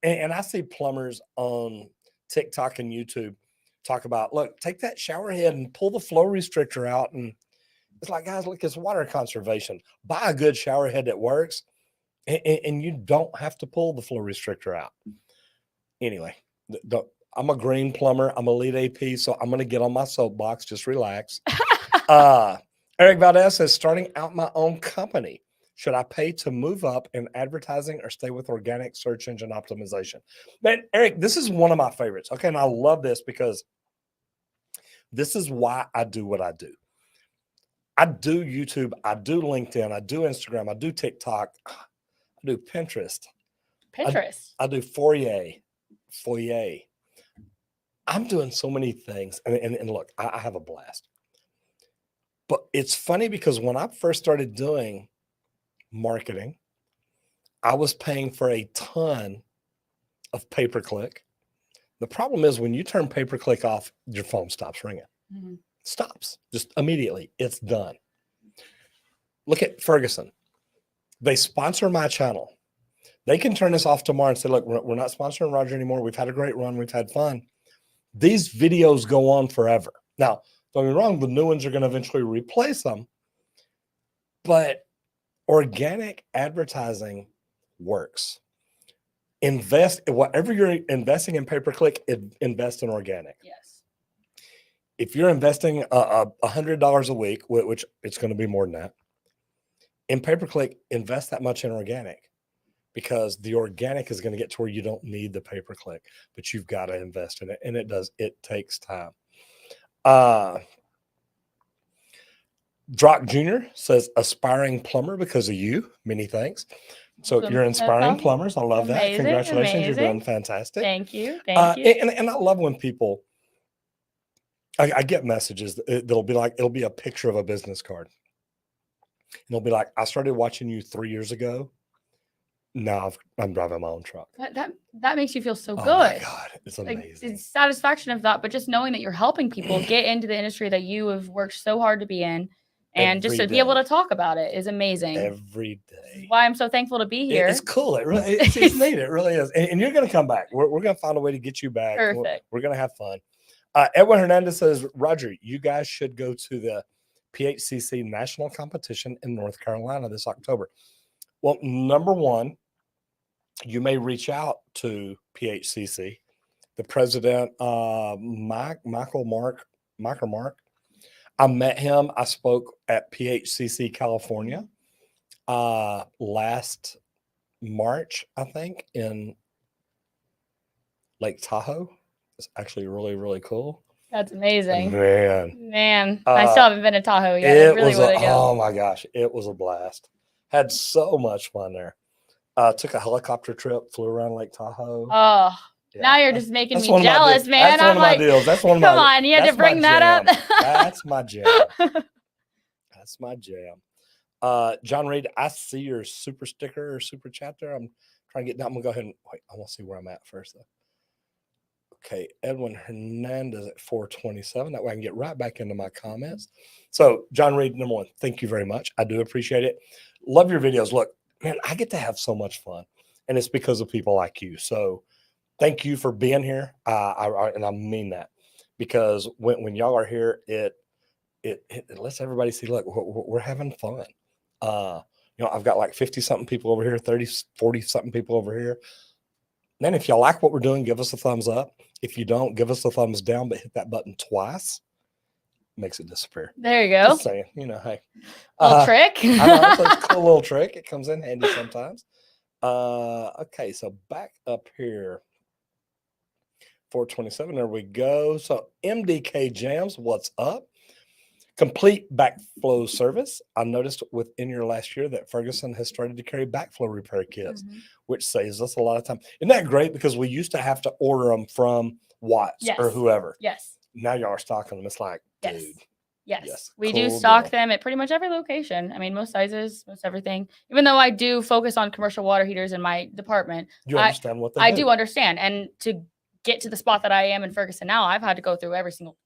Speaker 1: and I see plumbers on TikTok and YouTube talk about, look, take that shower head and pull the flow restrictor out. And it's like, guys, look, it's water conservation. Buy a good shower head that works, and you don't have to pull the flow restrictor out. Anyway, I'm a green plumber. I'm a lead AP, so I'm going to get on my soapbox. Just relax. Eric Valdez says, starting out my own company. Should I pay to move up in advertising or stay with organic search engine optimization? Man, Eric, this is one of my favorites. Okay, and I love this because this is why I do what I do. I do YouTube, I do LinkedIn, I do Instagram, I do TikTok, I do Pinterest. I do Foyer. I'm doing so many things. And look, I have a blast. But it's funny because when I first started doing marketing, I was paying for a ton of pay-per-click. The problem is when you turn pay-per-click off, your phone stops ringing. Mm-hmm. Stops just immediately. It's done. Look at Ferguson. They sponsor my channel. They can turn this off tomorrow and say, look, we're not sponsoring Roger anymore. We've had a great run. We've had fun. These videos go on forever. Now, don't get me wrong, the new ones are going to eventually replace them. But organic advertising works. Invest whatever you're investing in pay-per-click, invest in organic.
Speaker 2: Yes.
Speaker 1: If you're investing $100 a week, which it's going to be more than that, in pay-per-click, invest that much in organic, because the organic is going to get to where you don't need the pay-per-click, but you've got to invest in it, and it takes time. Drock Jr. says, aspiring plumber because of you. Many thanks. So you're inspiring plumbers. I love that. Congratulations. Amazing. You're doing fantastic.
Speaker 2: Thank you.
Speaker 1: And I love when people, I get messages that'll be like, it'll be a picture of a business card. And it'll be like, I started watching you 3 years ago. Now I'm driving my own truck.
Speaker 2: That makes you feel so good.
Speaker 1: Oh my God, it's amazing.
Speaker 2: Like, it's satisfaction of that, but just knowing that you're helping people get into the industry that you have worked so hard to be in. And just to be able to talk about it is amazing.
Speaker 1: Every day.
Speaker 2: Why I'm so thankful to be here.
Speaker 1: It's cool. It's neat. It really is. And you're going to come back. We're going to find a way to get you back.
Speaker 2: Perfect.
Speaker 1: We're going to have fun. Edwin Hernandez says, Roger, you guys should go to the PHCC national competition in North Carolina this October. Well, number one, you may reach out to PHCC. The president, Michael Mark. I met him. I spoke at PHCC California last March, I think, in Lake Tahoe. It's actually really, really cool.
Speaker 2: That's amazing.
Speaker 1: Man.
Speaker 2: I still haven't been to Tahoe yet.
Speaker 1: Oh my gosh, it was a blast. Had so much fun there. Took a helicopter trip, flew around Lake Tahoe.
Speaker 2: Oh, yeah. Now you're just making me jealous, man.
Speaker 1: That's one of my deals. That's one of my.
Speaker 2: Come on, you had to bring that up.
Speaker 1: That's my jam. That's my jam. John Reed, I see your super sticker or super chat there. I'm trying to get down. I'm gonna go ahead and wait. I want to see where I'm at first, though. Okay, Edwin Hernandez at 427. That way I can get right back into my comments. So, John Reed, number one, thank you very much. I do appreciate it. Love your videos. Look, man, I get to have so much fun, and it's because of people like you. So, thank you for being here. And I mean that, because when y'all are here, it lets everybody see, look, we're having fun. I've got like 50 something people over here, 30, 40 something people over here. Then if y'all like what we're doing, give us a thumbs up. If you don't, give us a thumbs down, but hit that button twice. Makes it disappear.
Speaker 2: There you go.
Speaker 1: Just saying, hey.
Speaker 2: Little trick.
Speaker 1: I know, it's a cool little trick. It comes in handy sometimes. Okay, so back up here. 427, there we go. So MDK Jams, what's up? Complete backflow service. I noticed within your last year that Ferguson has started to carry backflow repair kits, which saves us a lot of time. Isn't that great? Because we used to have to order them from Watts or whoever.
Speaker 2: Yes.
Speaker 1: Now y'all are stocking them. It's like, dude.
Speaker 2: Yes. We do
Speaker 1: Cool
Speaker 2: stock
Speaker 1: deal.
Speaker 2: them at pretty much every location. I mean, most sizes, most everything. Even though I do focus on commercial water heaters in my department,
Speaker 1: You understand what they
Speaker 2: I
Speaker 1: do.
Speaker 2: do understand. And to get to the spot that I am in Ferguson now, I've had to go through every single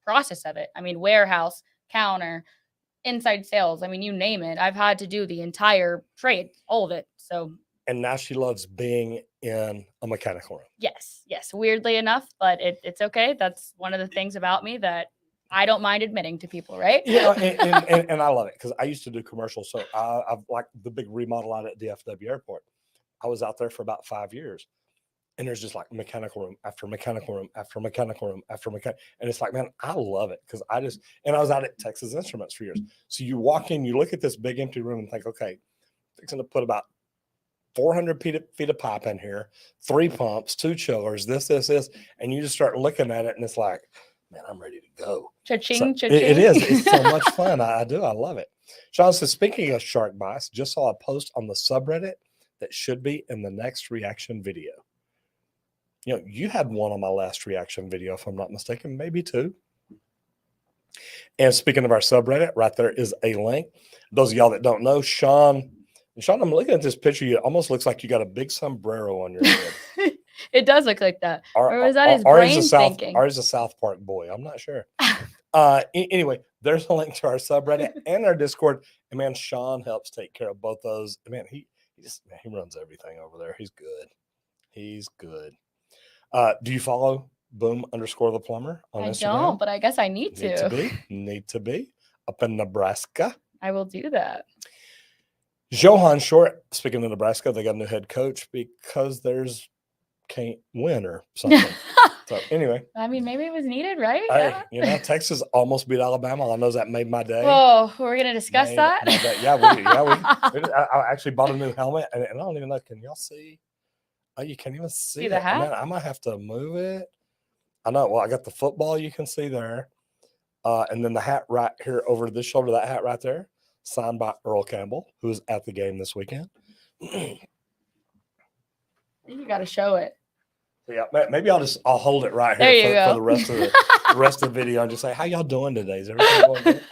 Speaker 2: process of it. I mean, warehouse, counter, inside sales. I mean, you name it. I've had to do the entire trade, all of it. So
Speaker 1: And now she loves being in a mechanical room.
Speaker 2: yes, weirdly enough, but it's okay. That's one of the things about me that I don't mind admitting to people, right?
Speaker 1: Yeah, and I love it because I used to do commercials. So I've like the big remodel out at DFW Airport. I was out there for about 5 years. And there's just like mechanical room after mechanical room after mechanical room after mechanical. And it's like, man, I love it because I was out at Texas Instruments for years. So you walk in, you look at this big empty room and think, okay, fixing to put about 400 feet of pipe in here, 3 pumps, 2 chillers, this. And you just start looking at it and it's like, man, I'm ready to go.
Speaker 2: Cha-ching,
Speaker 1: So
Speaker 2: cha-ching.
Speaker 1: it is. It's so much fun. I love it. Sean says, speaking of shark bites, just saw a post on the subreddit that should be in the next reaction video. You had one on my last reaction video, if I'm not mistaken, maybe 2. And speaking of our subreddit, right there is a link. Those of y'all that don't know, Sean, I'm looking at this picture. It almost looks like you got a big sombrero on your head.
Speaker 2: It does look like that. Or was that his brain thinking?
Speaker 1: Or is a South Park boy? I'm not sure. Anyway, there's a link to our subreddit and our Discord. And man, Sean helps take care of both those. Man, he runs everything over there. He's good. He's good. Do you follow boom_the plumber on Instagram?
Speaker 2: I don't, but I guess I need to.
Speaker 1: Need to be up in Nebraska.
Speaker 2: I will do that.
Speaker 1: Johan Short, speaking of Nebraska, they got a new head coach because there's can't win or something. So anyway,
Speaker 2: I mean, maybe it was needed, right?
Speaker 1: Hey, Texas almost beat Alabama. I know that made my day.
Speaker 2: Oh, we're gonna discuss that.
Speaker 1: I actually bought a new helmet, and I don't even know. Can y'all see? Oh, you can't even see
Speaker 2: the hat?
Speaker 1: Man, I might have to move it. I know. Well, I got the football you can see there. And then the hat right here over this shoulder, that hat right there, signed by Earl Campbell, who was at the game this weekend.
Speaker 2: You got to show it.
Speaker 1: Yeah, maybe I'll hold it right
Speaker 2: There
Speaker 1: here
Speaker 2: you go.
Speaker 1: for the rest of the video and just say, how y'all doing today? Is everything going good?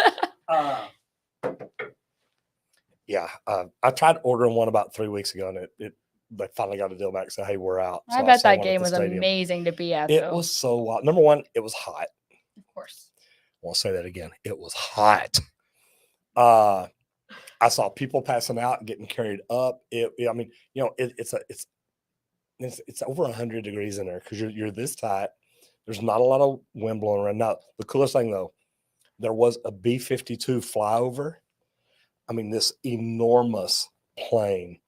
Speaker 1: Yeah, I tried ordering one about 3 weeks ago, and they finally got a deal back. So hey, we're out. So
Speaker 2: I bet that game was amazing to be at.
Speaker 1: It was so wild. Number one, it was hot.
Speaker 2: Of course.
Speaker 1: I won't say that again. It was hot. I saw people passing out and getting carried up. It's over 100 degrees in there because you're this tight. There's not a lot of wind blowing around. Now, the coolest thing though, there was a B-52 flyover. I mean, this enormous plane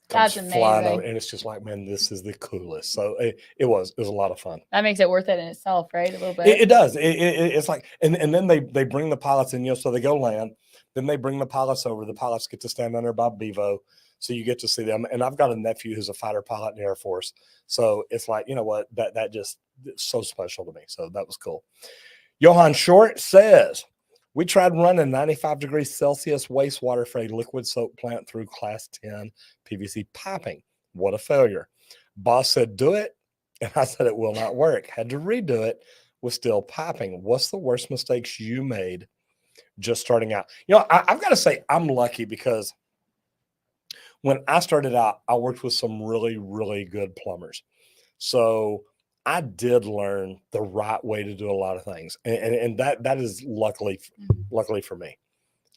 Speaker 1: comes flying over, and it's just like, man, this is the coolest. So it was a lot of fun.
Speaker 2: That makes it worth it in itself, right? A little bit.
Speaker 1: It does. It's like, and then they bring the pilots in, so they go land. Then they bring the pilots over. The pilots get to stand under by Bevo, so you get to see them. And I've got a nephew who's a fighter pilot in the Air Force, so it's like, you know what, that just so special to me. So that was cool. Johan Short says, we tried running 95 degrees Celsius wastewater for a liquid soap plant through class 10 PVC piping. What a failure. Boss said, do it. And I said, it will not work. Had to redo it with steel piping. What's the worst mistakes you made just starting out? I've got to say I'm lucky because when I started out, I worked with some really, really good plumbers. So I did learn the right way to do a lot of things. And that is lucky for me.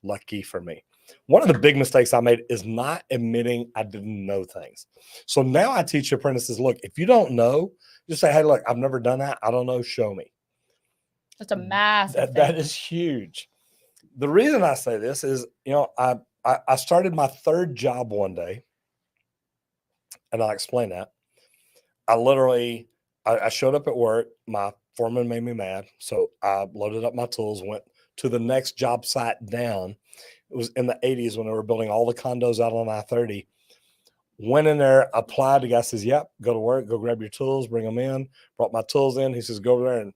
Speaker 1: Lucky for me. One of the big mistakes I made is not admitting I didn't know things. So now I teach apprentices, look, if you don't know, just say, hey, look, I've never done that. I don't know. Show me.
Speaker 2: That's a massive
Speaker 1: that is huge. The reason I say this is, I started my third job one day, and I'll explain that. I showed up at work. My foreman made me mad. So I loaded up my tools, went to the next job site down. It was in the 80s when they were building all the condos out on I-30. Went in there, applied. The guy says, yep, go to work, go grab your tools, bring them in. Brought my tools in. He says, go over there and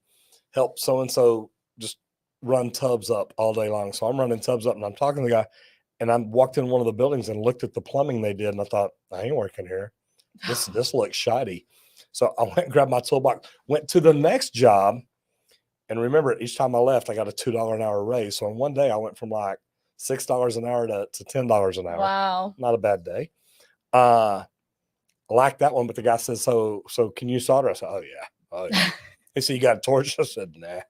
Speaker 1: help so-and-so just run tubs up all day long. So I'm running tubs up, and I'm talking to the guy. And I walked in one of the buildings and looked at the plumbing they did. And I thought, I ain't working here. This looks shoddy. So I went and grabbed my toolbox, went to the next job, And remember, each time I left, I got a $2 an hour raise. So in one day, I went from like $6 an hour to $10 an hour.
Speaker 2: Wow.
Speaker 1: Not a bad day. I like that one, but the guy says, so can you solder? I said, oh yeah. He said, you got a torch? I said, nah,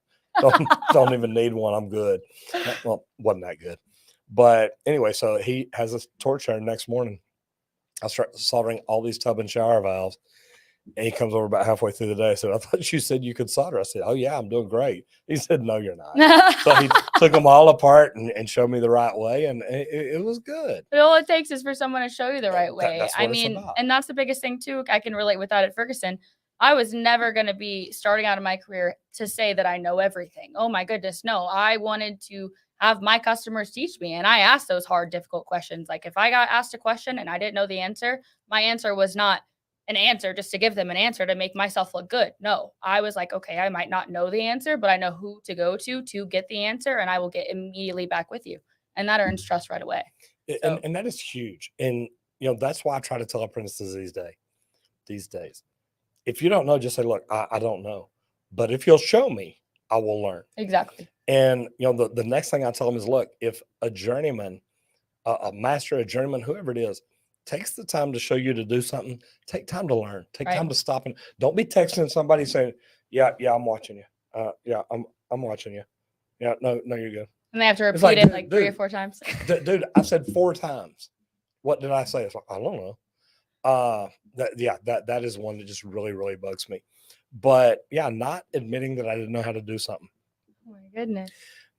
Speaker 1: don't even need one. I'm good. Well, wasn't that good. But anyway, so he has a torch there. Next morning, I start soldering all these tub and shower valves. And he comes over about halfway through the day. I said, I thought you said you could solder. I said, oh yeah, I'm doing great. He said, no, you're not. So he took them all apart and showed me the right way. And it was good.
Speaker 2: But all it takes is for someone to show you the right way.
Speaker 1: That's what it's about.
Speaker 2: And that's the biggest thing too. I can relate with that at Ferguson. I was never going to be starting out in my career to say that I know everything. Oh my goodness. No, I wanted to have my customers teach me. And I asked those hard, difficult questions. Like if I got asked a question and I didn't know the answer, my answer was not an answer just to give them an answer to make myself look good. No, I was like, okay, I might not know the answer, but I know who to go to get the answer, and I will get immediately back with you. And that earns trust right away. So.
Speaker 1: And that is huge. And, that's why I try to tell apprentices these days. If you don't know, just say, look, I don't know. But if you'll show me, I will learn.
Speaker 2: Exactly.
Speaker 1: And, the next thing I tell them is, look, if a journeyman, a master, a journeyman, whoever it is, takes the time to show you to do something, take time to learn. Take time to stop and don't be texting somebody saying, yeah, I'm watching you. Yeah, I'm watching you. Yeah, no, you're good.
Speaker 2: And they have to repeat it like 3 or 4 times.
Speaker 1: Dude, I said 4 times. What did I say? It's like, I don't know. That is one that just really, really bugs me. But yeah, not admitting that I didn't know how to do something.
Speaker 2: Oh my goodness.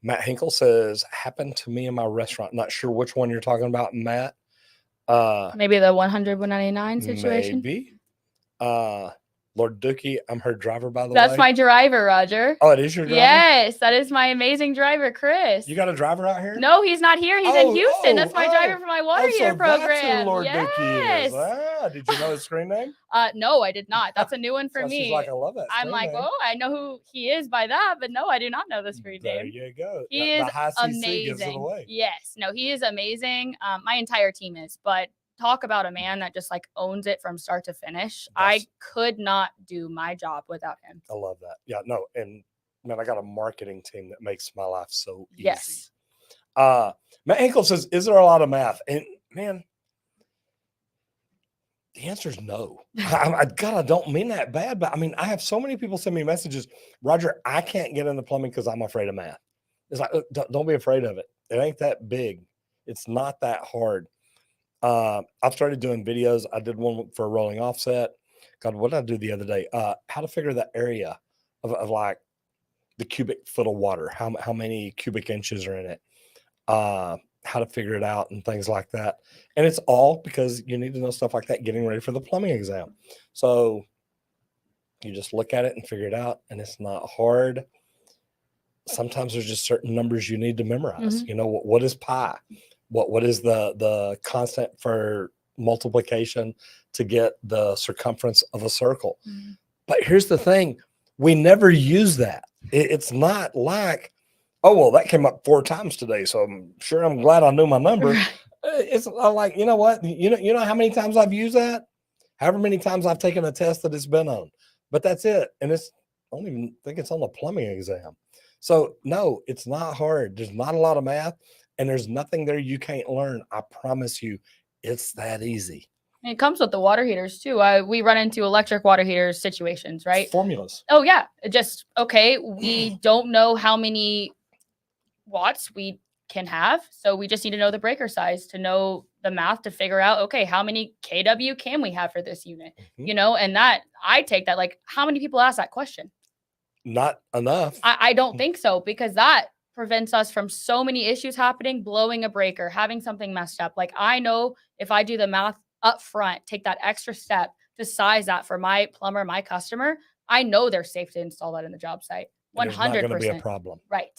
Speaker 1: Matt Hinkle says, happened to me in my restaurant. Not sure which one you're talking about, Matt.
Speaker 2: Maybe the 100, 199 situation.
Speaker 1: Maybe. Lord Dookie, I'm her driver, by the way.
Speaker 2: That's my driver, Roger.
Speaker 1: Oh, it is your driver?
Speaker 2: Yes, that is my amazing driver, Chris.
Speaker 1: You got a driver out here?
Speaker 2: No, he's not here. He's in Houston. That's my driver for my water heater program.
Speaker 1: That's who Lord Dookie is. Did you know his screen name?
Speaker 2: No, I did not. That's a new one for me.
Speaker 1: She's like, I love that.
Speaker 2: I'm like, oh, I know who he is by that, but no, I do not know the screen name.
Speaker 1: There you go.
Speaker 2: He is amazing. Gives it away. Yes, no, he is amazing. My entire team is, but talk about a man that just like owns it from start to finish. I could not do my job without him.
Speaker 1: I love that. Yeah, no, and man, I got a marketing team that makes my life so easy.
Speaker 2: Yes.
Speaker 1: Matt Hinkle says, is there a lot of math? And man, the answer is no. God, I don't mean that bad, but I mean, I have so many people send me messages, Roger, I can't get into plumbing because I'm afraid of math. It's like, don't be afraid of it. It ain't that big. It's not that hard. I've started doing videos. I did one for a rolling offset. God, what did I do the other day? How to figure the area of like the cubic foot of water, how many cubic inches are in it, how to figure it out and things like that. And it's all because you need to know stuff like that getting ready for the plumbing exam. So you just look at it and figure it out, and it's not hard. Sometimes there's just certain numbers you need to memorize.
Speaker 2: Mm-hmm.
Speaker 1: What is pi? What is the constant for multiplication to get the circumference of a circle? Mm-hmm. But here's the thing. We never use that. It's not like, oh, well, that came up 4 times today, so I'm glad I knew my number. It's like, you know what? You know how many times I've used that? However many times I've taken a test that it's been on. But that's it. And I don't even think it's on the plumbing exam. So, no, it's not hard. There's not a lot of math. And there's nothing there you can't learn. I promise you, it's that easy.
Speaker 2: It comes with the water heaters too. We run into electric water heaters situations, right?
Speaker 1: Formulas.
Speaker 2: Oh yeah. Just, okay. We don't know how many watts we can have. So we just need to know the breaker size to know the math to figure out, okay, how many kW can we have for this unit? Mm-hmm. And that I take that, like, how many people ask that question?
Speaker 1: Not enough.
Speaker 2: I don't think so, because that prevents us from so many issues happening, blowing a breaker, having something messed up. Like, I know if I do the math up front, take that extra step to size that for my plumber, my customer, I know they're safe to install that in the job site. 100%.
Speaker 1: It's not going to be a problem.
Speaker 2: Right.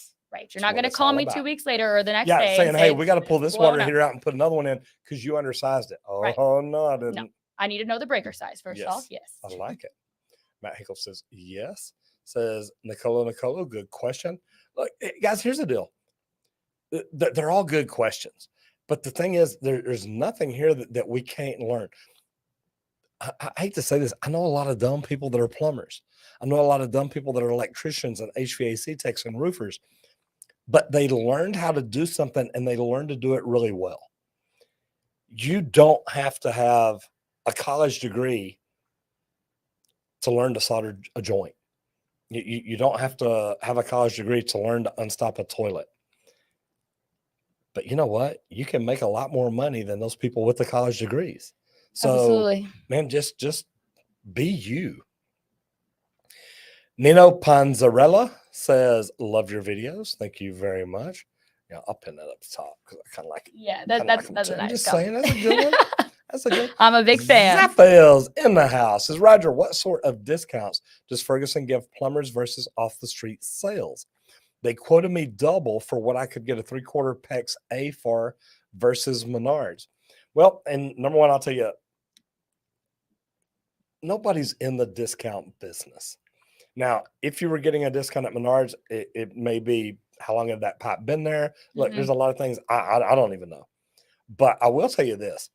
Speaker 2: You're not going to call me 2 weeks later or the next day.
Speaker 1: Saying, hey, we got to pull this water heater out and put another one in because you undersized it. Oh, right. No, I didn't.
Speaker 2: No. I need to know the breaker size first off. Yes.
Speaker 1: I like it. Matt Hinkle says, yes. Says, Nicolo, good question. Look, guys, here's the deal. They're all good questions. But the thing is, there's nothing here that we can't learn. I hate to say this. I know a lot of dumb people that are plumbers. I know a lot of dumb people that are electricians and HVAC techs and roofers, but they learned how to do something and they learned to do it really well. You don't have to have a college degree to learn to solder a joint. You don't have to have a college degree to learn to unstop a toilet. But you know what? You can make a lot more money than those people with the college degrees. So,
Speaker 2: Absolutely.
Speaker 1: man, just be you. Nino Panzarella says, love your videos. Thank you very much. Yeah, I'll pin that up top because I kind of like it.
Speaker 2: Yeah,
Speaker 1: Kinda
Speaker 2: that's
Speaker 1: like 'em
Speaker 2: that's
Speaker 1: too.
Speaker 2: a
Speaker 1: I'm
Speaker 2: nice
Speaker 1: just
Speaker 2: comment.
Speaker 1: saying, that's a good one. That's a good.
Speaker 2: I'm a big fan.
Speaker 1: Zappael's in the house. Says, Roger, what sort of discounts does Ferguson give plumbers versus off the street sales? They quoted me double for what I could get a 3/4 PEX A for versus Menards. Well, and number one, I'll tell you, nobody's in the discount business. Now, if you were getting a discount at Menards, it may be how long had that pipe been there? Look, there's a lot of things I don't even know. But I will tell you this,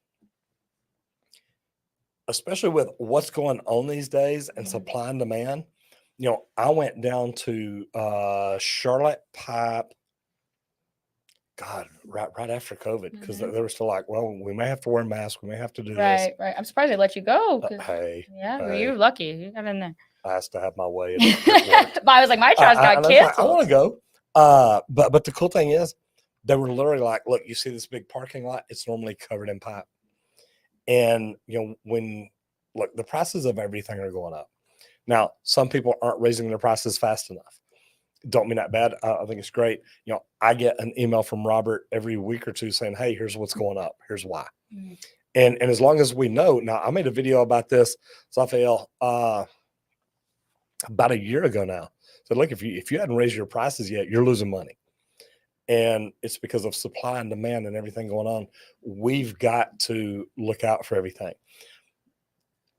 Speaker 1: especially with what's going on these days and supply and demand. I went down to Charlotte Pipe, God, right after COVID, because they were still like, well, we may have to wear masks, we may have to do this.
Speaker 2: Right. I'm surprised they let you go. 'Cause-
Speaker 1: Hey,
Speaker 2: yeah,
Speaker 1: hey.
Speaker 2: you're lucky. You got in there.
Speaker 1: I has to have my way. It worked.
Speaker 2: But I was like, my charge got
Speaker 1: and I was like, I
Speaker 2: canceled.
Speaker 1: want to go. But the cool thing is, they were literally like, look, you see this big parking lot? It's normally covered in pipe. And when look, the prices of everything are going up. Now, some people aren't raising their prices fast enough. Don't mean that bad. I think it's great. I get an email from Robert every week or two saying, hey, here's what's going up. Here's why. And as long as we know, now I made a video about this, Raphael, about a year ago now. So look, if you hadn't raised your prices yet, you're losing money. And it's because of supply and demand and everything going on. We've got to look out for everything.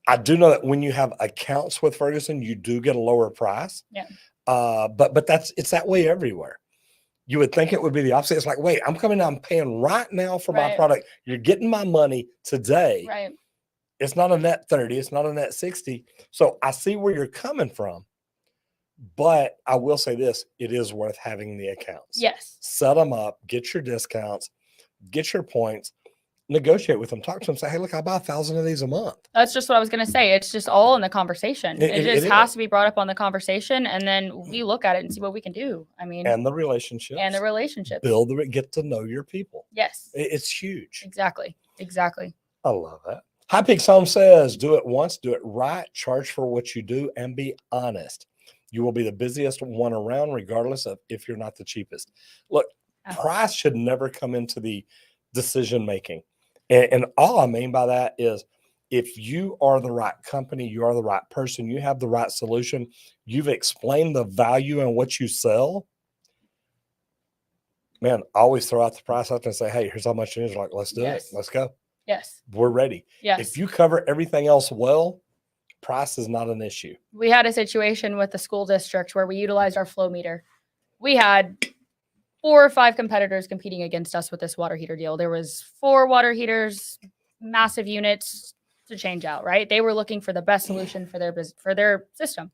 Speaker 1: I do know that when you have accounts with Ferguson, you do get a lower price.
Speaker 2: Yeah.
Speaker 1: But it's that way everywhere. You would think it would be the opposite. It's like, wait, I'm coming out, I'm paying right now for my product. You're getting my money today.
Speaker 2: Right.
Speaker 1: It's not a net 30, it's not a net 60. So I see where you're coming from. But I will say this, it is worth having the accounts.
Speaker 2: Yes.
Speaker 1: Set them up, get your discounts, get your points, negotiate with them, talk to them, say, hey, look, I'll buy 1,000 of these a month.
Speaker 2: That's just what I was going to say. It's just all in the conversation. It just has
Speaker 1: is.
Speaker 2: to be brought up on the conversation, and then we look at it and see what we can do. I mean,
Speaker 1: and the relationships. Build it, get to know your people.
Speaker 2: Yes.
Speaker 1: It's huge.
Speaker 2: Exactly.
Speaker 1: I love that. High Peaks Home says, do it once, do it right, charge for what you do, and be honest. You will be the busiest one around, regardless of if you're not the cheapest. Look, price should never come into the decision making. And all I mean by that is if you are the right company, you are the right person, you have the right solution, you've explained the value and what you sell, man, always throw out the price up and say, hey, here's how much it is. Like, let's do it. Let's go.
Speaker 2: Yes.
Speaker 1: We're ready.
Speaker 2: Yes.
Speaker 1: If you cover everything else well, price is not an issue.
Speaker 2: We had a situation with the school district where we utilized our flow meter. We had 4 or 5 competitors competing against us with this water heater deal. There was 4 water heaters, massive units to change out, right? They were looking for the best solution for their system.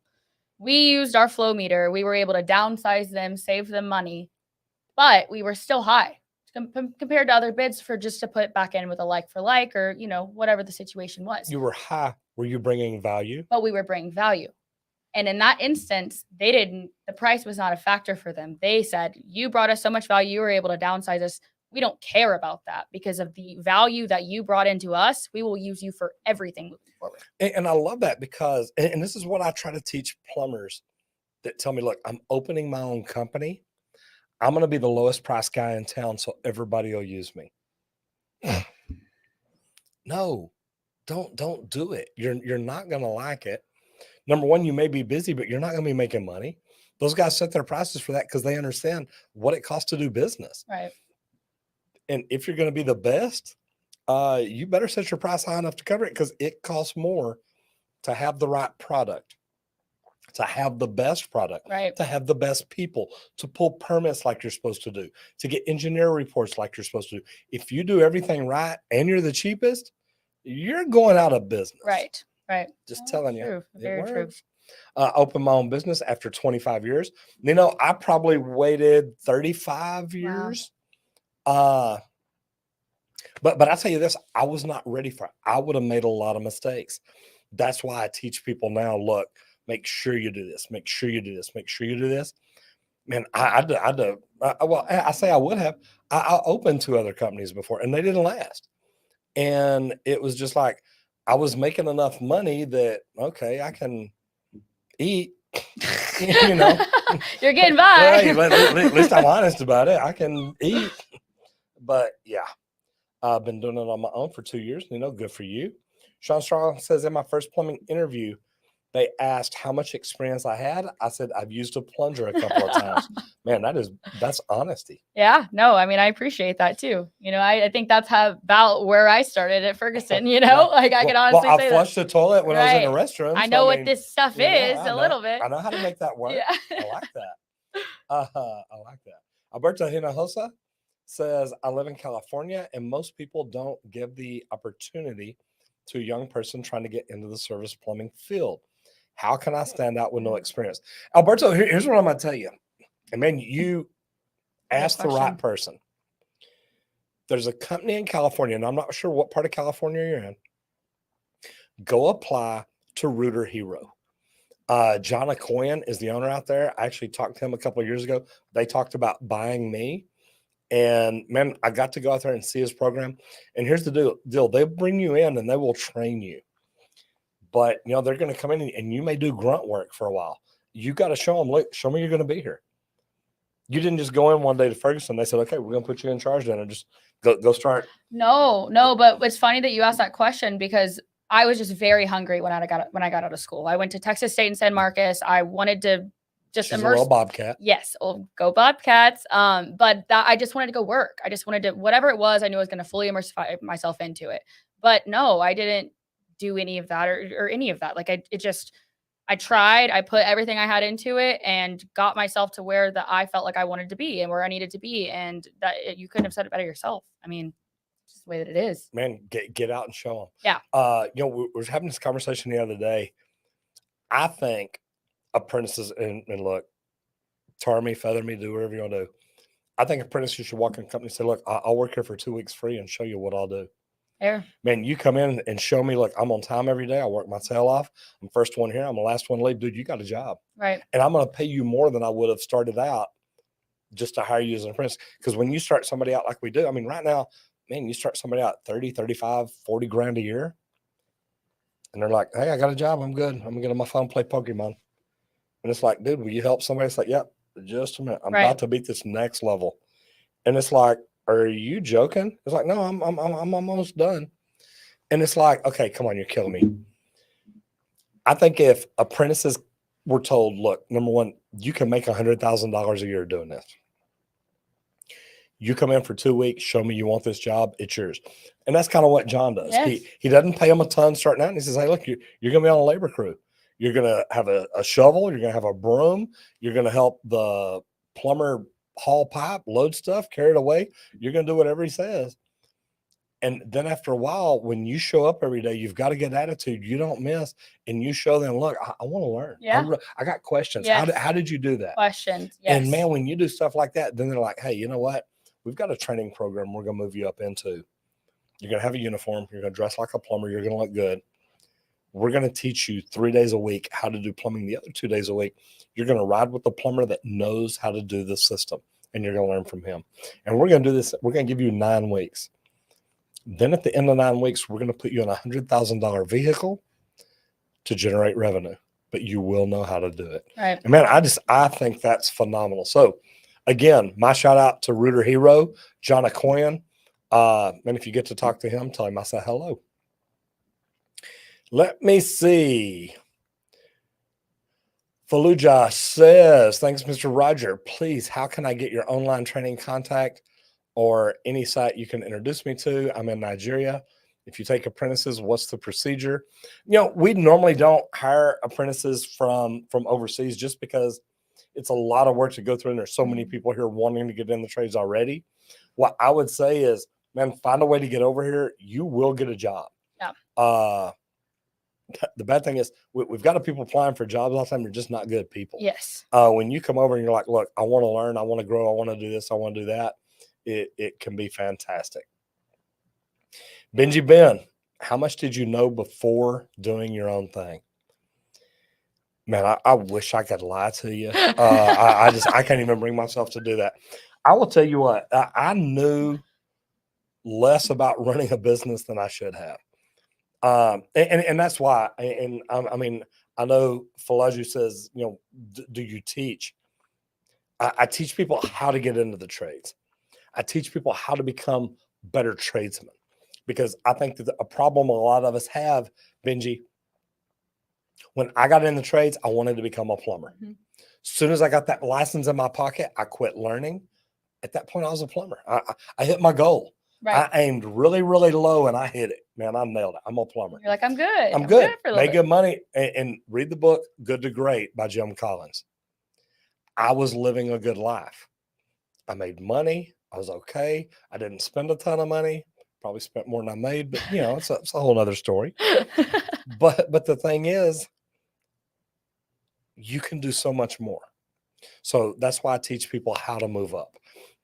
Speaker 2: We used our flow meter. We were able to downsize them, save them money, but we were still high compared to other bids for just to put back in with a like for like, or, whatever the situation was.
Speaker 1: You were high. Were you bringing value?
Speaker 2: But we were bringing value. And in that instance, the price was not a factor for them. They said, you brought us so much value, you were able to downsize us. We don't care about that because of the value that you brought into us. We will use you for everything moving forward.
Speaker 1: And I love that because, and this is what I try to teach plumbers that tell me, look, I'm opening my own company. I'm going to be the lowest price guy in town, so everybody will use me. No, don't do it. You're not going to like it. Number one, you may be busy, but you're not going to be making money. Those guys set their prices for that because they understand what it costs to do business.
Speaker 2: Right.
Speaker 1: And if you're going to be the best, you better set your price high enough to cover it because it costs more to have the right product, to have the best product,
Speaker 2: right,
Speaker 1: to have the best people, to pull permits like you're supposed to do, to get engineer reports like you're supposed to do. If you do everything right and you're the cheapest, you're going out of business.
Speaker 2: Right. Right.
Speaker 1: Just telling you,
Speaker 2: True.
Speaker 1: it
Speaker 2: Very true.
Speaker 1: works. Opened my own business after 25 years. You know, I probably waited 35 years. But I tell you this, I was not ready for it. I would have made a lot of mistakes. That's why I teach people now, look, make sure you do this, make sure you do this, make sure you do this. Man, I say I would have. I opened 2 other companies before and they didn't last. And it was just like, I was making enough money that, okay, I can eat, you know.
Speaker 2: You're getting by.
Speaker 1: Hey, at least I'm honest about it. I can eat. But yeah, I've been doing it on my own for 2 years. You know, good for you. Sean Strong says, in my first plumbing interview, they asked how much experience I had. I said, I've used a plunger a couple of times. Man, that's honesty.
Speaker 2: Yeah, no, I mean, I appreciate that too. You know, I think that's about where I started at Ferguson, you know, like I can honestly say
Speaker 1: I flushed the toilet when I was in the restroom.
Speaker 2: I know what this stuff is a little bit.
Speaker 1: I know how to make that work.
Speaker 2: Yeah.
Speaker 1: I like that. I like that. Alberto Hinojosa says, I live in California and most people don't give the opportunity to a young person trying to get into the service plumbing field. How can I stand out with no experience? Alberto, here's what I'm going to tell you. And man, you asked the right person. There's a company in California, and I'm not sure what part of California you're in. Go apply to Rooter Hero. John Acoyan is the owner out there. I actually talked to him a couple of years ago. They talked about buying me. And man, I got to go out there and see his program. And here's the deal. They'll bring you in and they will train you. But, you know, they're going to come in and you may do grunt work for a while. You got to show them, look, show me you're going to be here. You didn't just go in one day to Ferguson. They said, okay, we're going to put you in charge then and just go start.
Speaker 2: No, but it's funny that you asked that question because I was just very hungry when I got out of school. I went to Texas State in San Marcos. I wanted to just
Speaker 1: immerse. A little Bobcat.
Speaker 2: Yes, go Bobcats. But I just wanted to go work. I just wanted to, whatever it was, I knew I was going to fully immerse myself into it. But no, I didn't do any of that or any of that. Like I tried, I put everything I had into it and got myself to where that I felt like I wanted to be and where I needed to be. And that you couldn't have said it better yourself. I mean, it's just the way that it is.
Speaker 1: Man, get out and show them.
Speaker 2: Yeah.
Speaker 1: You know, we were having this conversation the other day. I think apprentices, and look, tar me, feather me, do whatever you want to do. I think apprentices should walk in a company and say, look, I'll work here for 2 weeks free and show you what I'll do.
Speaker 2: There.
Speaker 1: Man, you come in and show me, look, I'm on time every day. I work my tail off. I'm first one here. I'm the last one to leave. Dude, you got a job.
Speaker 2: Right.
Speaker 1: And I'm going to pay you more than I would have started out just to hire you as an apprentice. Because when you start somebody out like we do, I mean, right now, man, you start somebody out 30, 35, 40 grand a year. And they're like, hey, I got a job. I'm good. I'm going to get on my phone, play Pokemon. And it's like, dude, will you help somebody? It's like, yep, just a minute. I'm about to beat this next level. And it's like, are you joking? It's like, no, I'm almost done. And it's like, okay, come on, you're killing me. I think if apprentices were told, look, number one, you can make $100,000 a year doing this. You come in for 2 weeks, show me you want this job, it's yours. And that's kind of what John does. Yes. He doesn't pay them a ton starting out. And he says, hey, look, you're going to be on a labor crew. You're going to have a shovel. You're going to have a broom. You're going to help the plumber haul pipe, load stuff, carry it away. You're going to do whatever he says. And then after a while, when you show up every day, you've got a good attitude. You don't miss. And you show them, look, I want to learn.
Speaker 2: Yeah.
Speaker 1: I got questions.
Speaker 2: Yes.
Speaker 1: How did you do that?
Speaker 2: Questions. Yes.
Speaker 1: And man, when you do stuff like that, then they're like, hey, you know what? We've got a training program we're going to move you up into. You're going to have a uniform. You're going to dress like a plumber. You're going to look good. We're going to teach you 3 days a week how to do plumbing. The other 2 days a week, you're going to ride with the plumber that knows how to do the system, and you're going to learn from him. And we're going to do this. We're going to give you 9 weeks. Then at the end of 9 weeks, we're going to put you in a $100,000 vehicle to generate revenue, but you will know how to do it.
Speaker 2: Right.
Speaker 1: And man, I think that's phenomenal. So again, my shout out to Rooter Hero, John Acoyan. Man, if you get to talk to him, tell him I said hello. Let me see. Fallujah says, thanks, Mr. Roger. Please, how can I get your online training contact or any site you can introduce me to? I'm in Nigeria. If you take apprentices, what's the procedure? You know, we normally don't hire apprentices from overseas just because it's a lot of work to go through. And there's so many people here wanting to get in the trades already. What I would say is, man, find a way to get over here. You will get a job.
Speaker 2: Yeah.
Speaker 1: The bad thing is we've got people applying for jobs all the time. They're just not good people.
Speaker 2: Yes.
Speaker 1: When you come over and you're like, look, I want to learn, I want to grow, I want to do this, I want to do that. It can be fantastic. Benji Ben, how much did you know before doing your own thing? Man, I wish I could lie to you. I can't even bring myself to do that. I will tell you what, I knew less about running a business than I should have. And that's why. And I mean, I know Falaju says, do you teach? I teach people how to get into the trades. I teach people how to become better tradesmen, because I think that a problem a lot of us have, Benji, when I got in the trades, I wanted to become a plumber.
Speaker 2: Mm-hmm.
Speaker 1: As soon as I got that license in my pocket, I quit learning. At that point, I was a plumber. I hit my goal.
Speaker 2: Right.
Speaker 1: I aimed really, really low and I hit it. Man, I nailed it. I'm a plumber.
Speaker 2: You're like, I'm good.
Speaker 1: I'm good.
Speaker 2: For
Speaker 1: Made good money. And read the book, Good to Great by Jim Collins. I was living a good life. I made money. I was okay. I didn't spend a ton of money. Probably spent more than I made, but it's a whole other story. But the thing is, you can do so much more. So that's why I teach people how to move up.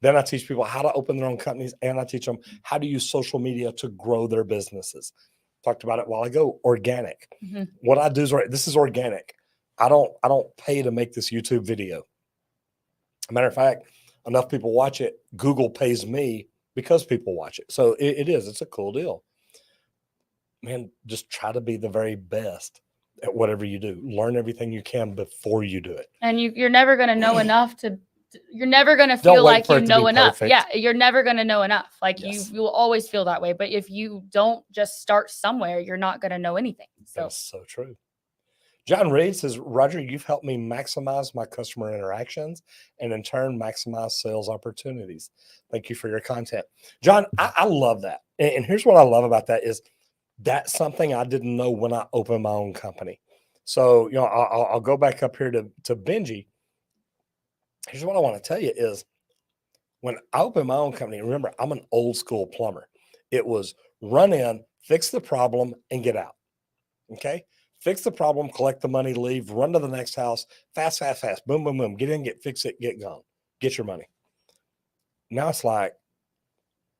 Speaker 1: Then I teach people how to open their own companies, and I teach them how to use social media to grow their businesses. Talked about it a while ago. Organic.
Speaker 2: Mm-hmm.
Speaker 1: What I do is this is organic. I don't pay to make this YouTube video. As a matter of fact, enough people watch it. Google pays me because people watch it. So it's a cool deal. Man, just try to be the very best at whatever you do. Learn everything you can before you do it.
Speaker 2: And you're never going to know enough you're never going to feel like you know enough. Perfect. Yeah. You're never going to know enough. Like yes. you will always feel that way. But if you don't just start somewhere, you're not going to know anything. So
Speaker 1: that's so true. John Reed says, Roger, you've helped me maximize my customer interactions and in turn maximize sales opportunities. Thank you for your content. John, I love that. And here's what I love about that is that's something I didn't know when I opened my own company. So, I'll go back up here to Benji. Here's what I want to tell you is when I opened my own company, remember, I'm an old school plumber. It was run in, fix the problem, and get out. Okay? Fix the problem, collect the money, leave, run to the next house, fast, fast, fast, boom, boom, boom, get in, fix it, get gone, get your money. Now it's like,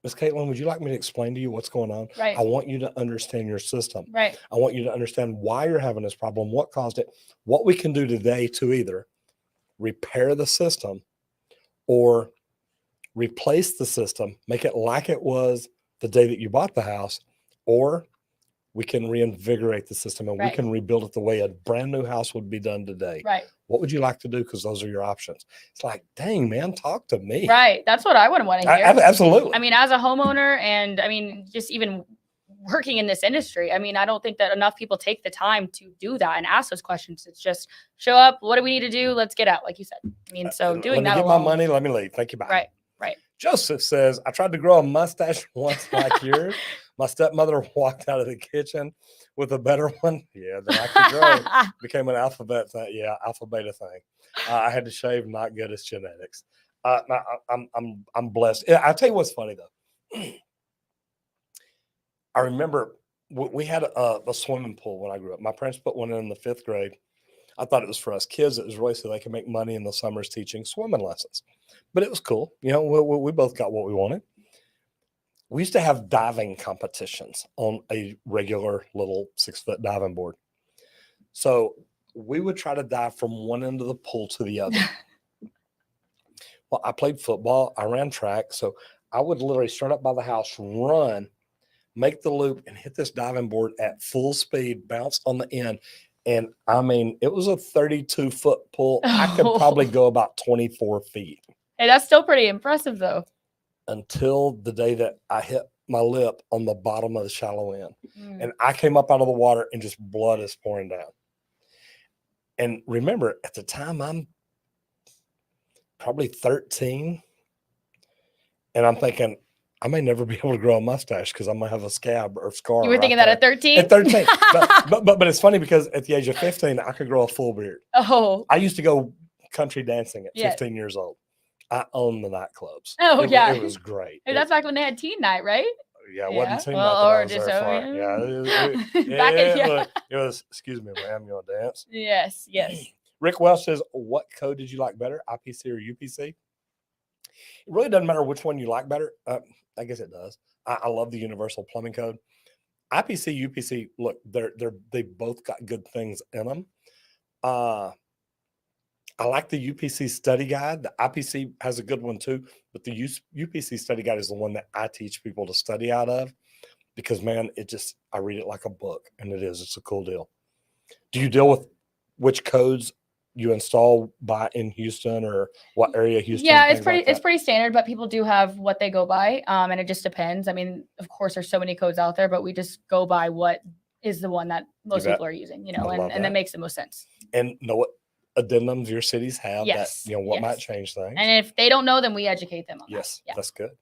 Speaker 1: Miss Caitlin, would you like me to explain to you what's going on?
Speaker 2: Right.
Speaker 1: I want you to understand your system.
Speaker 2: Right.
Speaker 1: I want you to understand why you're having this problem, what caused it, what we can do today to either repair the system or replace the system, make it like it was the day that you bought the house, or we can reinvigorate the system and we can rebuild it the way a brand new house would be done today.
Speaker 2: Right.
Speaker 1: What would you like to do? Because those are your options. It's like, dang, man, talk to me.
Speaker 2: Right. That's what I would want to hear.
Speaker 1: Absolutely.
Speaker 2: I mean, as a homeowner and I mean, just even working in this industry, I mean, I don't think that enough people take the time to do that and ask those questions. It's just show up. What do we need to do? Let's get out. Like you said. I mean, so doing that
Speaker 1: alone. Let me get
Speaker 2: my
Speaker 1: money. Let me leave. Thank you. Bye.
Speaker 2: Right. Right.
Speaker 1: Joseph says, I tried to grow a mustache once like yours. My stepmother walked out of the kitchen with a better one. Yeah, then I could grow. Became an alphabet thing. Yeah, alpha beta thing. I had to shave. Not good. It's genetics. I'm blessed. I'll tell you what's funny though. I remember we had a swimming pool when I grew up. My parents put one in the 5th grade. I thought it was for us kids. It was really so they could make money in the summers teaching swimming lessons. But it was cool. We both got what we wanted. We used to have diving competitions on a regular little 6-foot diving board. So we would try to dive from one end of the pool to the other. Well, I played football. I ran track. So I would literally start up by the house, run, make the loop, and hit this diving board at full speed, bounce on the end. And I mean, it was a 32-foot pool. I could probably go about 24 feet.
Speaker 2: Hey, that's still pretty impressive, though.
Speaker 1: Until the day that I hit my lip on the bottom of the shallow end. And I came up out of the water and just blood is pouring down. And remember, at the time, I'm probably 13. And I'm thinking, I may never be able to grow a mustache because I'm going to have a scab or scar.
Speaker 2: You were thinking that at 13?
Speaker 1: At 13. but it's funny because at the age of 15, I could grow a full beard.
Speaker 2: Oh.
Speaker 1: I used to go country dancing at 15 years old. I owned the nightclubs.
Speaker 2: Oh, yeah.
Speaker 1: It was great.
Speaker 2: Hey, that's back when they had teen night, right?
Speaker 1: Yeah, it wasn't too
Speaker 2: Well,
Speaker 1: nothing I
Speaker 2: or
Speaker 1: was
Speaker 2: just
Speaker 1: there
Speaker 2: so
Speaker 1: for.
Speaker 2: you
Speaker 1: Yeah,
Speaker 2: know. Back in yeah.
Speaker 1: it was, excuse me, ma'am, you want to dance?
Speaker 2: Yes, yes.
Speaker 1: Rick Welsh says, what code did you like better, IPC or UPC? It really doesn't matter which one you like better. I guess it does. I love the universal plumbing code. IPC, UPC, look, they both got good things in them. I like the UPC study guide. The IPC has a good one too, but the UPC study guide is the one that I teach people to study out of because, man, I read it like a book, and it's a cool deal. Do you deal with which codes you install in Houston or what area of Houston?
Speaker 2: Yeah, it's pretty standard, but people do have what they go by, and it just depends. I mean, of course, there's so many codes out there, but we just go by what is the one that most people are using, and that makes the most sense.
Speaker 1: And know what addendums your cities have
Speaker 2: yes,
Speaker 1: that, what might change things.
Speaker 2: And if they don't know, then we educate them on
Speaker 1: yes,
Speaker 2: that. Yeah.
Speaker 1: That's good.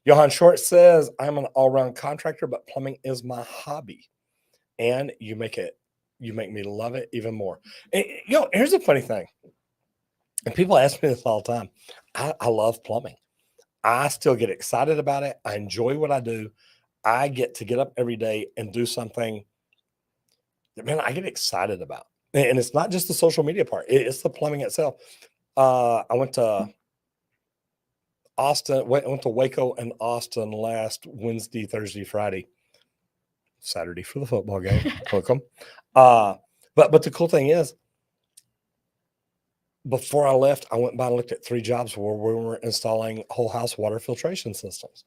Speaker 1: Johan Short says, I'm an all-around contractor, but plumbing is my hobby. And you make me love it even more. And, here's a funny thing. And people ask me this all the time. I love plumbing. I still get excited about it. I enjoy what I do. I get to get up every day and do something that, man, I get excited about. And it's not just the social media part. It's the plumbing itself. I went to Austin, went to Waco and Austin last Wednesday, Thursday, Friday, Saturday for the football game. Welcome. But the cool thing is, before I left, I went by and looked at 3 jobs where we were installing whole house water filtration systems.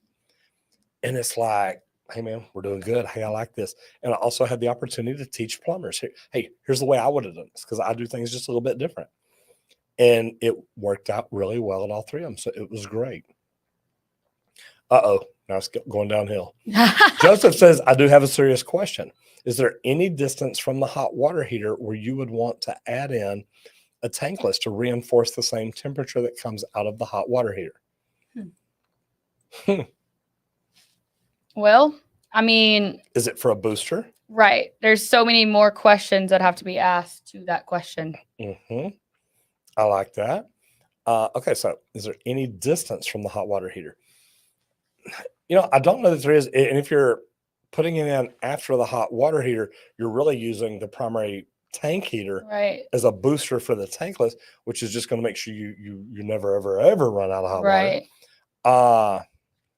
Speaker 1: And it's like, hey, man, we're doing good. Hey, I like this. And I also had the opportunity to teach plumbers. Hey, here's the way I would have done this because I do things just a little bit different. And it worked out really well at all 3 of them. So it was great. Now it's going downhill. Joseph says, I do have a serious question. Is there any distance from the hot water heater where you would want to add in a tankless to reinforce the same temperature that comes out of the hot water heater?
Speaker 2: Well, I mean,
Speaker 1: is it for a booster?
Speaker 2: Right. There's so many more questions that have to be asked to that question.
Speaker 1: I like that. Okay, so is there any distance from the hot water heater? I don't know that there is. And if you're putting it in after the hot water heater, you're really using the primary tank heater
Speaker 2: as
Speaker 1: a booster for the tankless, which is just going to make sure you never, ever run out of hot water.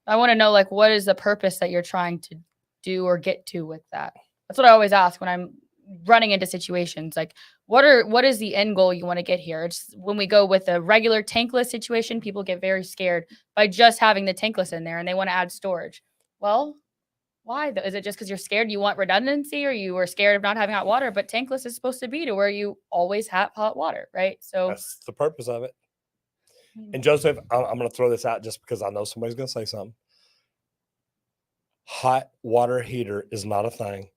Speaker 2: I want to know, what is the purpose that you're trying to do or get to with that? That's what I always ask when I'm running into situations. What is the end goal you want to get here? It's when we go with a regular tankless situation, people get very scared by just having the tankless in there and they want to add storage. Well, why though? Is it just because you're scared you want redundancy or you were scared of not having hot water? But tankless is supposed to be to where you always have hot water, right? So
Speaker 1: that's the purpose of it. And Joseph, I'm going to throw this out just because I know somebody's going to say something. Hot water heater is not a thing.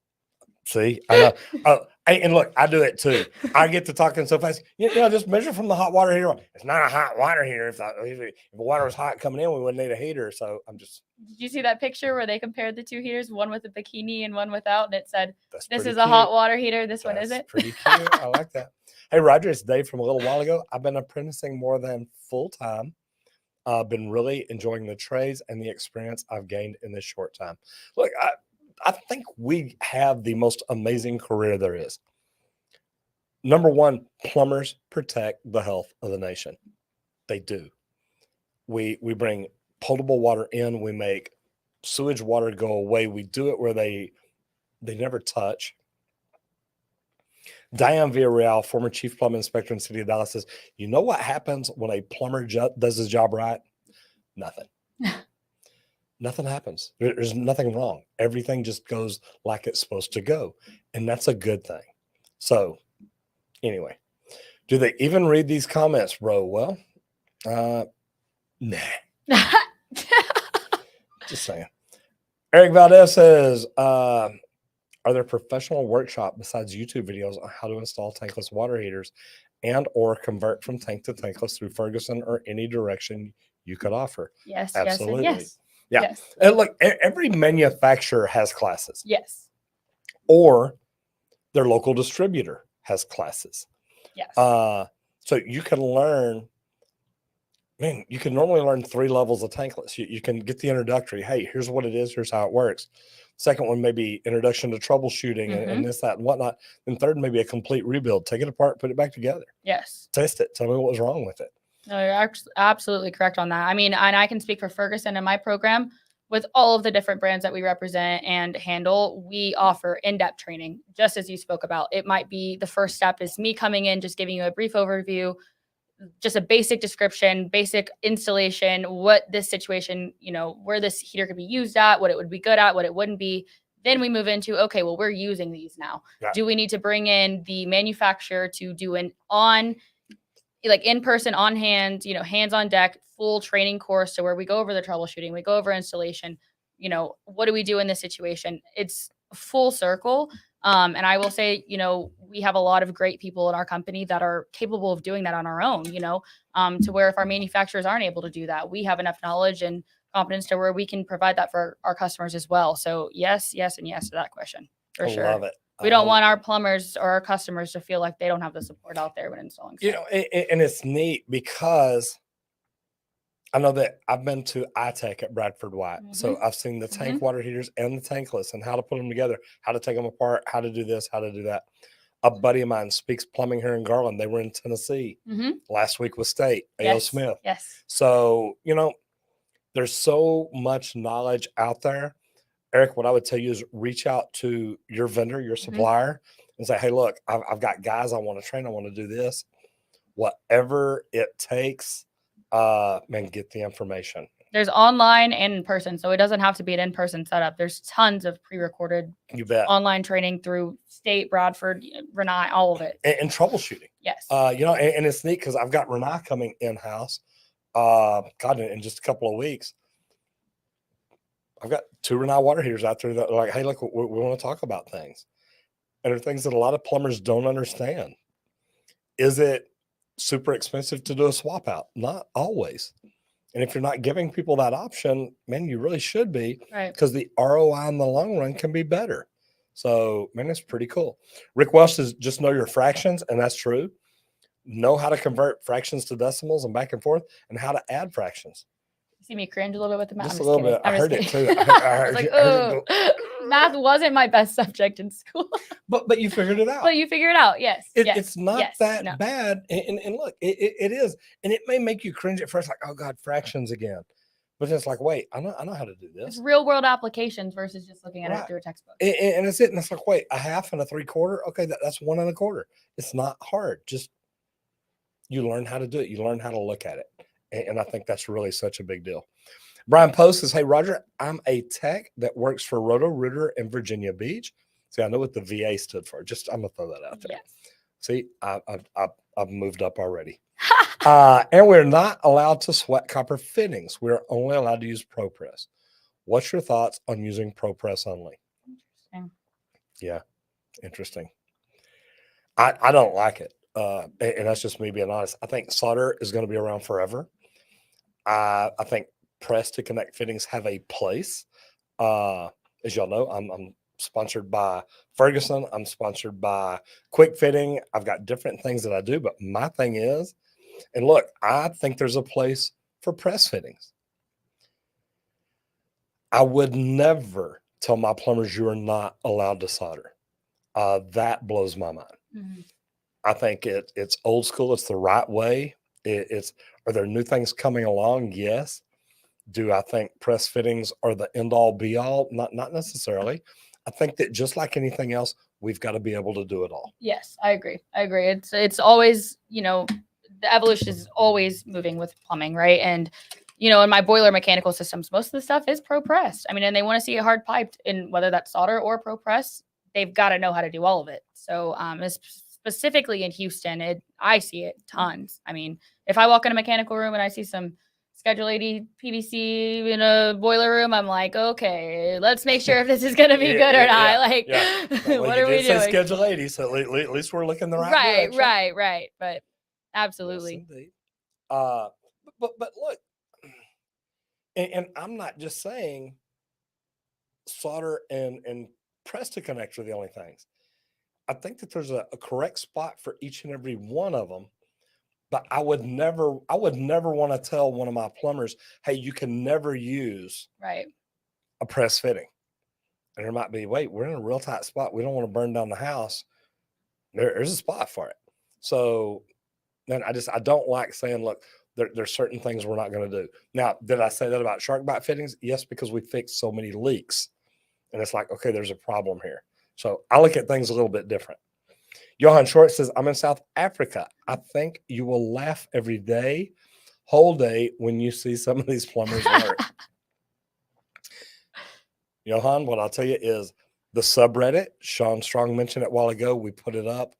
Speaker 1: See, I know. And look, I do it too. I get to talking so fast. Just measure from the hot water heater. It's not a hot water heater. If the water was hot coming in, we wouldn't need a heater. So I'm just.
Speaker 2: Did you see that picture where they compared the 2 heaters, one with a bikini and one without? And it said, this is a hot water heater. This one isn't.
Speaker 1: Pretty cute. I like that. Hey, Roger, it's Dave from a little while ago. I've been apprenticing more than full time. I've been really enjoying the trades and the experience I've gained in this short time. Look, I think we have the most amazing career there is. Number one, plumbers protect the health of the nation. They do. We bring potable water in. We make sewage water go away. We do it where they never touch. Diane Villarreal, former chief plumbing inspector in the city of Dallas, says, you know what happens when a plumber does his job right? Nothing. Nothing happens. There's nothing wrong. Everything just goes like it's supposed to go. And that's a good thing. So anyway, do they even read these comments, bro? Well, nah. Just saying. Eric Valdez says, are there professional workshops besides YouTube videos on how to install tankless water heaters and or convert from tank to tankless through Ferguson or any direction you could offer?
Speaker 2: Yes,
Speaker 1: absolutely.
Speaker 2: Yes.
Speaker 1: Yeah.
Speaker 2: Yes.
Speaker 1: And look, every manufacturer has classes.
Speaker 2: Yes.
Speaker 1: Or their local distributor has classes.
Speaker 2: Yes.
Speaker 1: So you can learn man, you can normally learn 3 levels of Tankless. You can get the introductory. Hey, here's what it is. Here's how it works. Second one, maybe introduction to troubleshooting and this, that, and whatnot. Then third, maybe a complete rebuild. Take it apart, put it back together.
Speaker 2: Yes.
Speaker 1: Test it. Tell me what was wrong with it.
Speaker 2: No, you're absolutely correct on that. I mean, and I can speak for Ferguson in my program. With all of the different brands that we represent and handle, we offer in-depth training, just as you spoke about. It might be the first step is me coming in, just giving you a brief overview, just a basic description, basic installation, what this situation, where this heater could be used at, what it would be good at, what it wouldn't be. Then we move into, okay, well, we're using these now.
Speaker 1: Yeah.
Speaker 2: Do we need to bring in the manufacturer to do an in person, on hand, hands on deck, full training course to where we go over the troubleshooting, we go over installation, what do we do in this situation? It's full circle. And I will say, we have a lot of great people in our company that are capable of doing that on our own, to where if our manufacturers aren't able to do that, we have enough knowledge and competence to where we can provide that for our customers as well. So yes, and yes to that question, for
Speaker 1: I
Speaker 2: sure.
Speaker 1: love it.
Speaker 2: We don't want our plumbers or our customers to feel like they don't have the support out there when installing stuff.
Speaker 1: And it's neat because I know that I've been to iTech at Bradford White. So I've seen the tank water heaters and the tankless and how to put them together, how to take them apart, how to do this, how to do that. A buddy of mine speaks plumbing here in Garland. They were in Tennessee last week with State, A.O. Smith.
Speaker 2: Yes.
Speaker 1: So, there's so much knowledge out there. Eric, what I would tell you is reach out to your vendor, your supplier, and say, hey, look, I've got guys I want to train. I want to do this. Whatever it takes, get the information.
Speaker 2: There's online and in person, so it doesn't have to be an in-person setup. There's tons of pre-recorded online training through State, Bradford, Renai, all of it.
Speaker 1: And troubleshooting.
Speaker 2: Yes.
Speaker 1: And it's neat because I've got Renai coming in-house, in just a couple of weeks. I've got 2 Renai water heaters out there that are like, hey, look, we want to talk about things. And there are things that a lot of plumbers don't understand. Is it super expensive to do a swap out? Not always. And if you're not giving people that option, man, you really should be.
Speaker 2: Right.
Speaker 1: Because the ROI in the long run can be better. So, man, it's pretty cool. Rick Welsh says, just know your fractions. And that's true. Know how to convert fractions to decimals and back and forth and how to add fractions.
Speaker 2: See me cringe a little bit with the math.
Speaker 1: Just a little bit. I heard it too.
Speaker 2: I was like, math wasn't my best subject in school.
Speaker 1: But you figured it out.
Speaker 2: But you figure it out. Yes.
Speaker 1: It's not that bad. And look, it is. And it may make you cringe at first, like, oh God, fractions again. But it's like, wait, I know how to do this.
Speaker 2: It's real world applications versus just looking at it through a textbook.
Speaker 1: And it's it. And it's like, wait, a half and a 3/4. Okay, that's 1 1/4. It's not hard. Just you learn how to do it. You learn how to look at it. And I think that's really such a big deal. Brian Post says, hey, Roger, I'm a tech that works for Roto-Rooter in Virginia Beach. See, I know what the VA stood for. I'm going to throw that out there.
Speaker 2: Yes.
Speaker 1: See, I've moved up already. And we're not allowed to sweat copper fittings. We're only allowed to use ProPress. What's your thoughts on using ProPress only?
Speaker 2: Interesting.
Speaker 1: Yeah, interesting. I don't like it. And that's just me being honest. I think solder is going to be around forever. I think press to connect fittings have a place. As y'all know, I'm sponsored by Ferguson. I'm sponsored by Quick Fitting. I've got different things that I do, but my thing is, and look, I think there's a place for press fittings. I would never tell my plumbers you are not allowed to solder. That blows my mind. I think it's old school. It's the right way. Are there new things coming along? Yes. Do I think press fittings are the end all be all? Not necessarily. I think that just like anything else, we've got to be able to do it all.
Speaker 2: Yes, I agree. It's always, the evolution is always moving with plumbing, right? And, in my boiler mechanical systems, most of the stuff is ProPress. I mean, and they want to see it hard piped, and whether that's solder or ProPress, they've got to know how to do all of it. So, specifically in Houston, I see it tons. I mean, if I walk in a mechanical room and I see some Schedule 80 PVC in a boiler room, I'm like, okay, let's make sure if this is going to be good or not. Well, what are we doing?
Speaker 1: Schedule 80, so at least we're looking the right direction.
Speaker 2: Right. But absolutely.
Speaker 1: Yes, indeed. But look, and I'm not just saying solder and press to connect are the only things. I think that there's a correct spot for each and every one of them. but I would never want to tell one of my plumbers, hey, you can never use
Speaker 2: Right.
Speaker 1: a press fitting. And there might be, wait, we're in a real tight spot. We don't want to burn down the house. There's a spot for it. So then I don't like saying, look, there's certain things we're not going to do. Now, did I say that about shark bite fittings? Yes, because we fixed so many leaks. And it's like, okay, there's a problem here. So I look at things a little bit different. Johan Short says, I'm in South Africa. I think you will laugh every day, whole day, when you see some of these plumbers work. Johan, what I'll tell you is the subreddit, Sean Strong mentioned it a while ago. We put it up.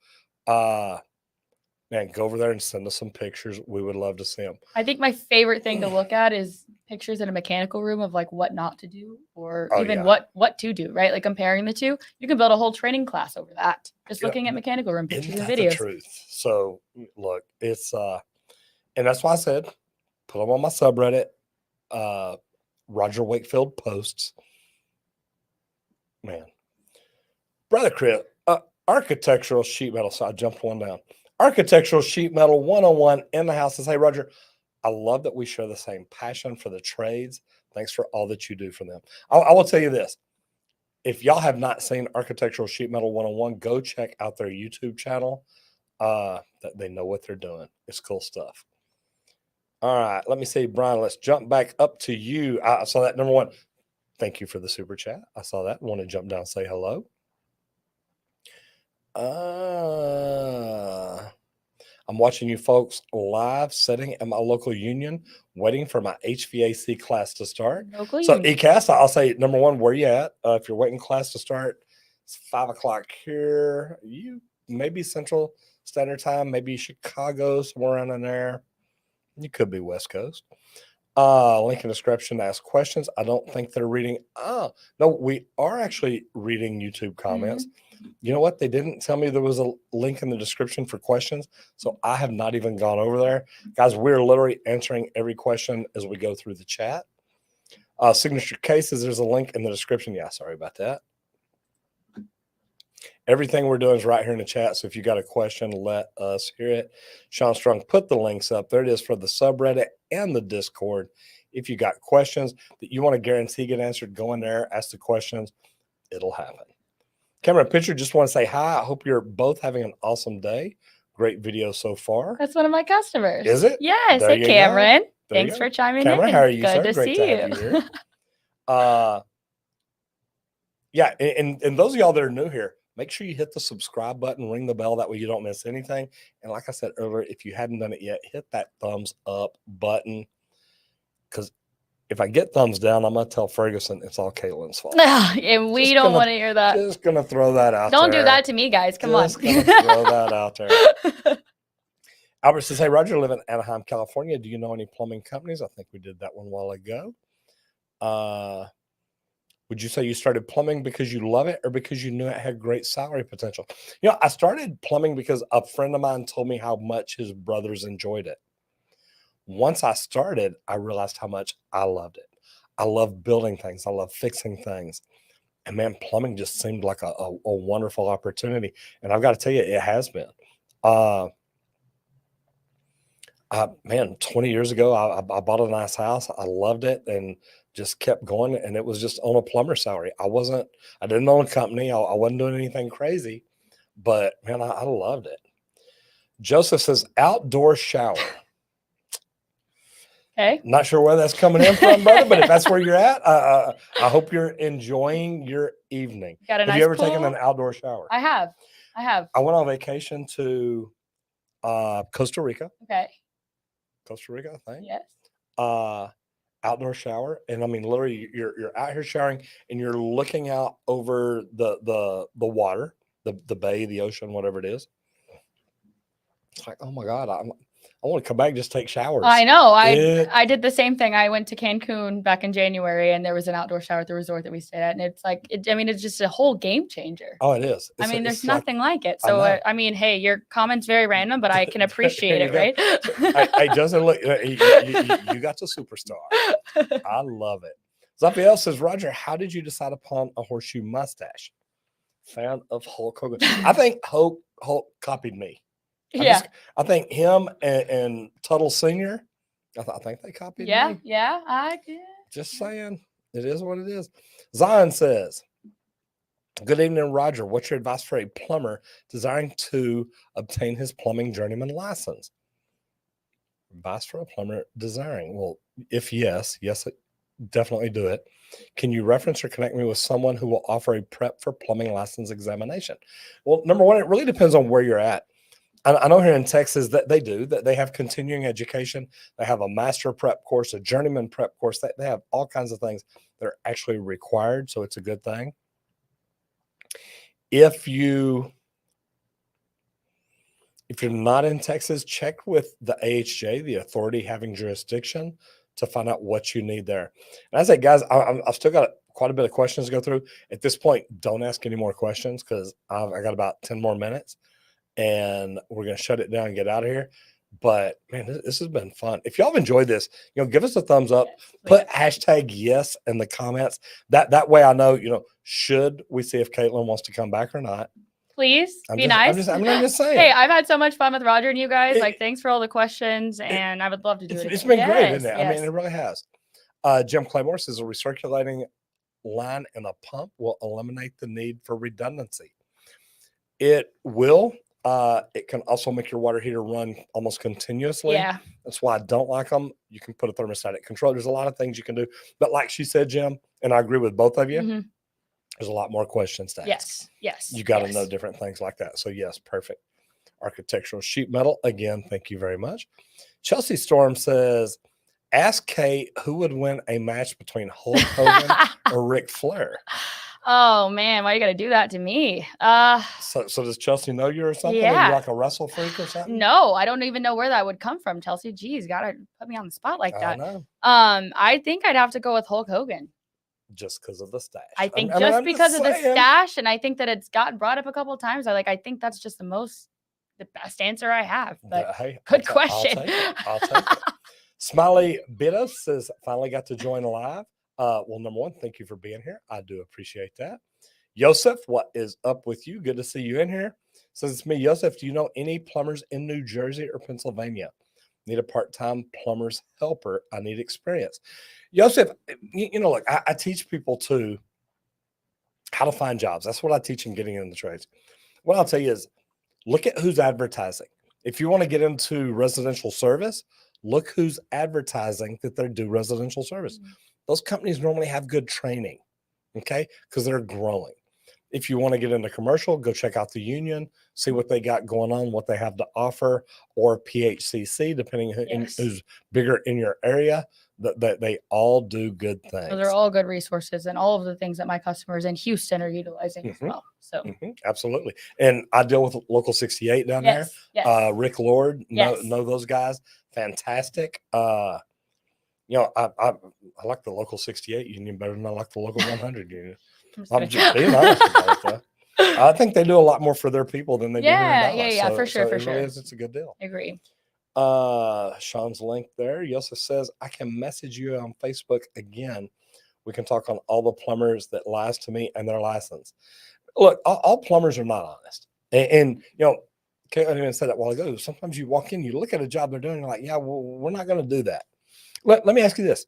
Speaker 1: Man, go over there and send us some pictures. We would love to see them.
Speaker 2: I think my favorite thing to look at is pictures in a mechanical room of like what not to do, or even what to do, right? Like comparing the two. You can build a whole training class over that. Just looking at mechanical room pictures and videos.
Speaker 1: The truth. So look, it's and that's why I said put them on my subreddit. Roger Wakefield posts. Man. Brother Chris, architectural sheet metal. So I jumped one down. Architectural sheet metal 101 in the house says, hey, Roger, I love that we share the same passion for the trades. Thanks for all that you do for them. I will tell you this. If y'all have not seen Architectural Sheet Metal 101, go check out their YouTube channel. They know what they're doing. It's cool stuff. All right. Let me see, Brian, let's jump back up to you. I saw that. Number one, thank you for the super chat. I saw that. Want to jump down and say hello. I'm watching you folks live, sitting at my local union, waiting for my HVAC class to start. So ECAS, I'll say, number one, where you at? If you're waiting class to start, it's 5 o'clock here. You maybe Central Standard Time, maybe Chicago, somewhere around in there. You could be West Coast. Link in the description to ask questions. I don't think they're reading. No, we are actually reading YouTube comments. You know what? They didn't tell me there was a link in the description for questions. So I have not even gone over there. Guys, we're literally answering every question as we go through the chat. Signature cases, there's a link in the description. Yeah, sorry about that. Everything we're doing is right here in the chat. So if you got a question, let us hear it. Sean Strong put the links up. There it is for the subreddit and the Discord. If you got questions that you want to guarantee get answered, go in there, ask the questions. It'll happen. Camera Picture, just want to say hi. I hope you're both having an awesome day. Great video so far.
Speaker 2: That's one of my customers.
Speaker 1: Is it?
Speaker 2: Yes. Hey, Cameron. Thanks for chiming in.
Speaker 1: Cameron, how are you,
Speaker 2: Good
Speaker 1: sir?
Speaker 2: to
Speaker 1: Great
Speaker 2: see
Speaker 1: to have you here. Yeah, and those of y'all that are new here, make sure you hit the subscribe button, ring the bell. That way you don't miss anything. And like I said earlier, if you hadn't done it yet, hit that thumbs up button. Because if I get thumbs down, I'm going to tell Ferguson it's all Caitlin's fault.
Speaker 2: And we don't want to hear that.
Speaker 1: Just going to throw that out
Speaker 2: there. Don't do that to me, guys. Come on.
Speaker 1: Just going to throw that out there. Albert says, hey, Roger, I live in Anaheim, California. Do you know any plumbing companies? I think we did that one a while ago. Would you say you started plumbing because you love it or because you knew it had great salary potential? You know, I started plumbing because a friend of mine told me how much his brothers enjoyed it. Once I started, I realized how much I loved it. I love building things. I love fixing things. And man, plumbing just seemed like a wonderful opportunity. And I've got to tell you, it has been. Man, 20 years ago, I bought a nice house. I loved it and just kept going. And it was just on a plumber salary. I didn't own a company. I wasn't doing anything crazy, but man, I loved it. Joseph says outdoor shower.
Speaker 2: Okay.
Speaker 1: Not sure where that's coming in from, brother, but if that's where you're at, I hope you're enjoying your evening. Have you ever taken an outdoor shower?
Speaker 2: I have.
Speaker 1: I went on vacation to Costa Rica.
Speaker 2: Okay.
Speaker 1: Costa Rica, I think.
Speaker 2: Yes.
Speaker 1: Outdoor shower, and I mean, literally, you're out here showering, and you're looking out over the water, the bay, the ocean, whatever it is. It's like, oh my God, I want to come back and just take showers.
Speaker 2: I know. I did the same thing. I went to Cancun back in January, and there was an outdoor shower at the resort that we stayed at, and it's like, it's just a whole game changer.
Speaker 1: Oh, it is.
Speaker 2: There's nothing like it. So hey, your comment's very random, but I can appreciate it, right?
Speaker 1: Hey, Justin, look, you got the superstar. I love it. Raphael says, Roger, how did you decide upon a horseshoe mustache? Fan of Hulk Hogan. I think Hulk copied me.
Speaker 2: Yeah.
Speaker 1: I think him and Tuttle Senior. I think they copied
Speaker 2: Yeah.
Speaker 1: me.
Speaker 2: Yeah. I did.
Speaker 1: Just saying, it is what it is. Zion says, "Good evening, Roger. What's your advice for a plumber desiring to obtain his plumbing journeyman license?" Advice for a plumber desiring. Well, if yes, definitely do it. Can you reference or connect me with someone who will offer a prep for plumbing license examination? Well, number one, it really depends on where you're at. I know here in Texas that they have continuing education. They have a master prep course, a journeyman prep course. They have all kinds of things that are actually required. So it's a good thing. If you're not in Texas, check with the AHJ, the authority having jurisdiction, to find out what you need there. And I say, guys, I've still got quite a bit of questions to go through. At this point, don't ask any more questions because I got about 10 more minutes and we're going to shut it down and get out of here. But man, this has been fun. If y'all have enjoyed this, give us a thumbs up, put hashtag yes in the comments. That way I know, should we see if Caitlin wants to come back or not.
Speaker 2: Please be nice.
Speaker 1: I'm just saying.
Speaker 2: Hey, I've had so much fun with Roger and you guys. Thanks for all the questions, and I would love to do it again.
Speaker 1: It's been great, isn't it?
Speaker 2: Yes.
Speaker 1: I mean, it really has. Jim Claymore says a recirculating line and a pump will eliminate the need for redundancy. It will. It can also make your water heater run almost continuously.
Speaker 2: Yeah.
Speaker 1: That's why I don't like them. You can put a thermostatic control. There's a lot of things you can do. But like she said, Jim, and I agree with both of you, there's a lot more questions to ask.
Speaker 2: Yes.
Speaker 1: You got to know different things like that. So yes, perfect. Architectural sheet metal. Again, thank you very much. Chelsea Storm says, ask Kate who would win a match between Hulk Hogan or Ric Flair.
Speaker 2: Oh man, why you gotta do that to me?
Speaker 1: So does Chelsea know you or something?
Speaker 2: Yeah.
Speaker 1: Are you like a wrestle freak or something?
Speaker 2: No, I don't even know where that would come from, Chelsea. Geez, gotta put me on the spot like that.
Speaker 1: I know.
Speaker 2: I think I'd have to go with Hulk Hogan.
Speaker 1: Just because of the stash.
Speaker 2: I think because of the stash, and I think that it's gotten brought up a couple of times. I think that's just the best answer I have. But
Speaker 1: hey,
Speaker 2: good question.
Speaker 1: I'll take it. Smiley Bitos says, finally got to join live. Well, number one, thank you for being here. I do appreciate that. Yosef, what is up with you? Good to see you in here. Says, it's me, Yosef. Do you know any plumbers in New Jersey or Pennsylvania? Need a part-time plumber's helper. I need experience. Yosef, look, I teach people too how to find jobs. That's what I teach in getting into the trades. What I'll tell you is look at who's advertising. If you want to get into residential service, look who's advertising that they do residential service. Those companies normally have good training, okay, because they're growing. If you want to get into commercial, go check out the union, see what they got going on, what they have to offer, or PHCC, depending who's bigger in your area. That they all do good things.
Speaker 2: So they're all good resources, and all of the things that my customers in Houston are utilizing as well. So
Speaker 1: absolutely. And I deal with Local 68 down there.
Speaker 2: Yes.
Speaker 1: Rick Lord, know those guys. Fantastic. I like the Local 68 union better than I like the Local 100 union. I'm just being honest about it, though. I think they do a lot more for their people than they do here in Dallas.
Speaker 2: Yeah, for sure.
Speaker 1: Really it's a good deal.
Speaker 2: Agree.
Speaker 1: Sean's link there. Yosef says, I can message you on Facebook again. We can talk on all the plumbers that lies to me and their license. Look, all plumbers are not honest. And Caitlin even said that a while ago. Sometimes you walk in, you look at a job they're doing, you're like, yeah, well, we're not going to do that. Let me ask you this.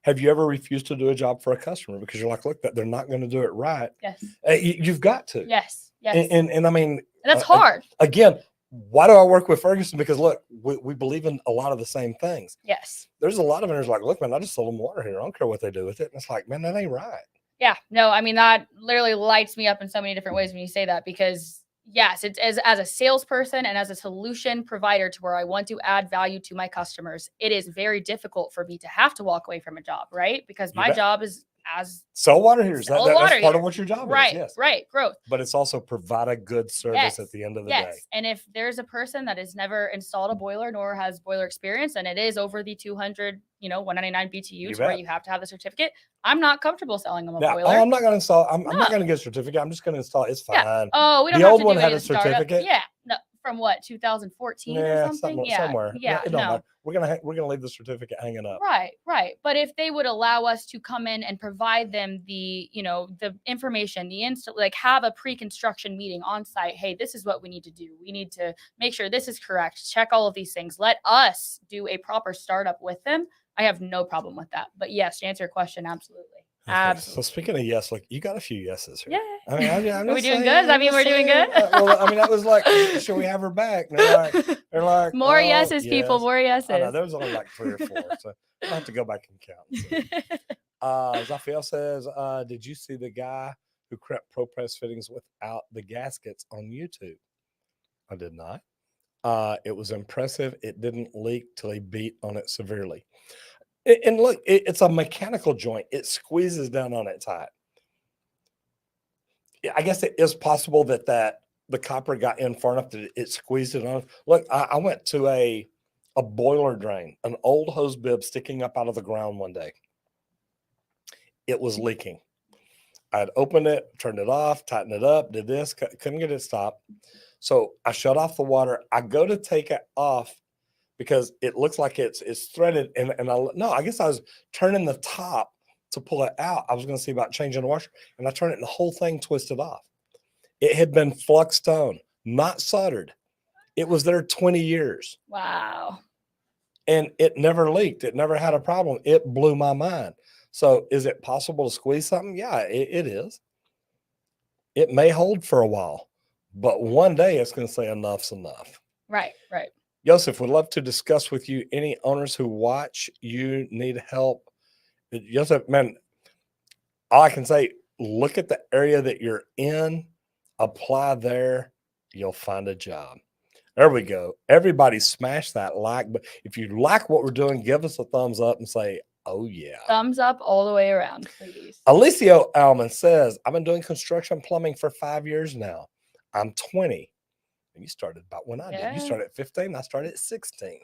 Speaker 1: Have you ever refused to do a job for a customer because you're like, look, that they're not going to do it right?
Speaker 2: Yes.
Speaker 1: You've got to.
Speaker 2: Yes.
Speaker 1: And I mean,
Speaker 2: that's hard.
Speaker 1: Again, why do I work with Ferguson? Because look, we believe in a lot of the same things.
Speaker 2: Yes.
Speaker 1: There's a lot of vendors like, look, man, I just sold them water here. I don't care what they do with it. And it's like, man, that ain't right.
Speaker 2: Yeah. No, I mean, that literally lights me up in so many different ways when you say that, because yes, it's as a salesperson and as a solution provider to where I want to add value to my customers, it is very difficult for me to have to walk away from a job, right? Because my job is as
Speaker 1: sell water heaters. That's part of what your job
Speaker 2: is.
Speaker 1: Yes.
Speaker 2: Right. Growth.
Speaker 1: But it's also provide a good service at the end of the day.
Speaker 2: And if there's a person that has never installed a boiler nor has boiler experience, and it is over the 200, 199 BTUs where you have to have the certificate, I'm not comfortable selling them a boiler.
Speaker 1: Oh, I'm not going to install. I'm not going to get a certificate. I'm just going to install. It's fine.
Speaker 2: Oh, we don't
Speaker 1: the
Speaker 2: have
Speaker 1: old
Speaker 2: to
Speaker 1: one
Speaker 2: do
Speaker 1: had
Speaker 2: a
Speaker 1: a certificate.
Speaker 2: Yeah. No, from what, 2014 or
Speaker 1: Yeah,
Speaker 2: something? Yeah.
Speaker 1: somewhere.
Speaker 2: Yeah.
Speaker 1: It don't
Speaker 2: No.
Speaker 1: matter. We're gonna leave the certificate hanging up.
Speaker 2: Right, right. But if they would allow us to come in and provide them the, the information, like have a pre-construction meeting on site. Hey, this is what we need to do. We need to make sure this is correct. Check all of these things. Let us do a proper startup with them. I have no problem with that. But yes, to answer your question, absolutely.
Speaker 1: Okay, so
Speaker 2: Absolutely.
Speaker 1: speaking of yes, look, you got a few yeses here.
Speaker 2: Yeah.
Speaker 1: I mean, I'm
Speaker 2: Are we
Speaker 1: just
Speaker 2: doing
Speaker 1: saying,
Speaker 2: good? Does that
Speaker 1: I'm
Speaker 2: mean
Speaker 1: just
Speaker 2: we're doing
Speaker 1: saying,
Speaker 2: good?
Speaker 1: well, I mean, that was like, should we have her back? And they're like,
Speaker 2: More
Speaker 1: oh,
Speaker 2: yeses, people.
Speaker 1: yes.
Speaker 2: More
Speaker 1: I know
Speaker 2: yeses.
Speaker 1: there was only like 3 or 4, so I'll have to go back and count. Zafiel says, did you see the guy who crept pro press fittings without the gaskets on YouTube? I did not. It was impressive. It didn't leak till he beat on it severely. And look, it's a mechanical joint. It squeezes down on it tight. I guess it is possible that the copper got in far enough that it squeezed it on. Look, I went to a boiler drain, an old hose bib sticking up out of the ground one day. It was leaking. I'd opened it, turned it off, tightened it up, did this, couldn't get it stopped. So I shut off the water. I go to take it off because it looks like it's threaded. And I guess I was turning the top to pull it out. I was going to see about changing the washer, and I turned it and the whole thing twisted off. It had been flux stone, not soldered. It was there 20 years.
Speaker 2: Wow.
Speaker 1: And it never leaked. It never had a problem. It blew my mind. So is it possible to squeeze something? Yeah, it is. It may hold for a while, but one day it's going to say enough's enough.
Speaker 2: Right, right.
Speaker 1: Joseph, would love to discuss with you any owners who watch you need help. Joseph, man, all I can say, look at the area that you're in, apply there, you'll find a job. There we go. Everybody smash that like. But if you like what we're doing, give us a thumbs up and say, oh, yeah.
Speaker 2: Thumbs up all the way around, please.
Speaker 1: Alicio Alman says, I've been doing construction plumbing for 5 years now. I'm 20. And you started about when I did. You started at 15. I started at 16.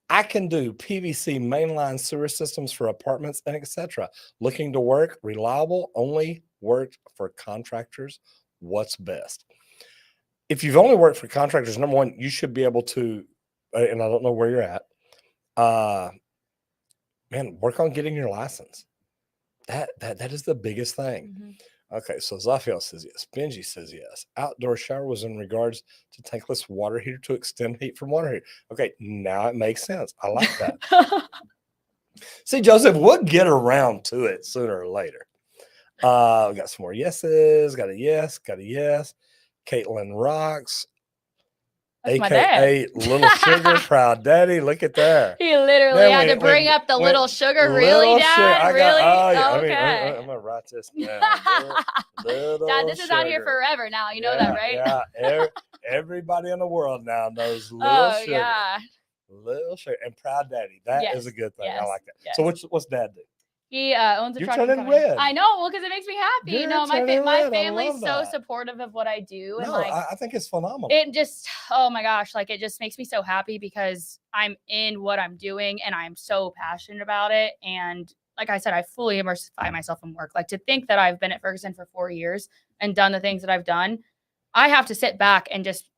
Speaker 1: I can do PVC mainline sewer systems for apartments and etc. Looking to work, reliable, only worked for contractors. What's best? If you've only worked for contractors, number one, you should be able to, and I don't know where you're at, man, work on getting your license. That is the biggest thing.
Speaker 2: Mm-hmm.
Speaker 1: Okay, so Zafiel says yes. Benji says yes. Outdoor shower was in regards to tankless water heater to extend heat from water heater. Okay, now it makes sense. I like that. See, Joseph, we'll get around to it sooner or later. We got some more yeses. Got a yes. Got a yes. Caitlin rocks.
Speaker 2: That's my
Speaker 1: AKA
Speaker 2: dad.
Speaker 1: Little Sugar, proud daddy. Look at there.
Speaker 2: He literally had to bring up the little sugar. Really, Dad? Really? Okay.
Speaker 1: I'm gonna write this down.
Speaker 2: Dad, this is out here forever now. You know that, right?
Speaker 1: Yeah. Everybody in the world now knows Little Sugar.
Speaker 2: Yeah.
Speaker 1: Little Sugar and proud daddy. That is a good thing.
Speaker 2: Yes,
Speaker 1: I like that.
Speaker 2: yes.
Speaker 1: So what's dad do?
Speaker 2: He owns a
Speaker 1: You're
Speaker 2: trucking
Speaker 1: turning
Speaker 2: company.
Speaker 1: red.
Speaker 2: I know, well, because it makes me happy.
Speaker 1: You're
Speaker 2: You know, my
Speaker 1: turning red. I
Speaker 2: family's
Speaker 1: love
Speaker 2: so
Speaker 1: that.
Speaker 2: supportive of what I do. And
Speaker 1: No,
Speaker 2: like,
Speaker 1: I think it's phenomenal.
Speaker 2: it just, oh my gosh, like it just makes me so happy because I'm in what I'm doing and I'm so passionate about it. And like I said, I fully immersify myself in work. Like to think that I've been at Ferguson for 4 years and done the things that I've done, I have to sit back and just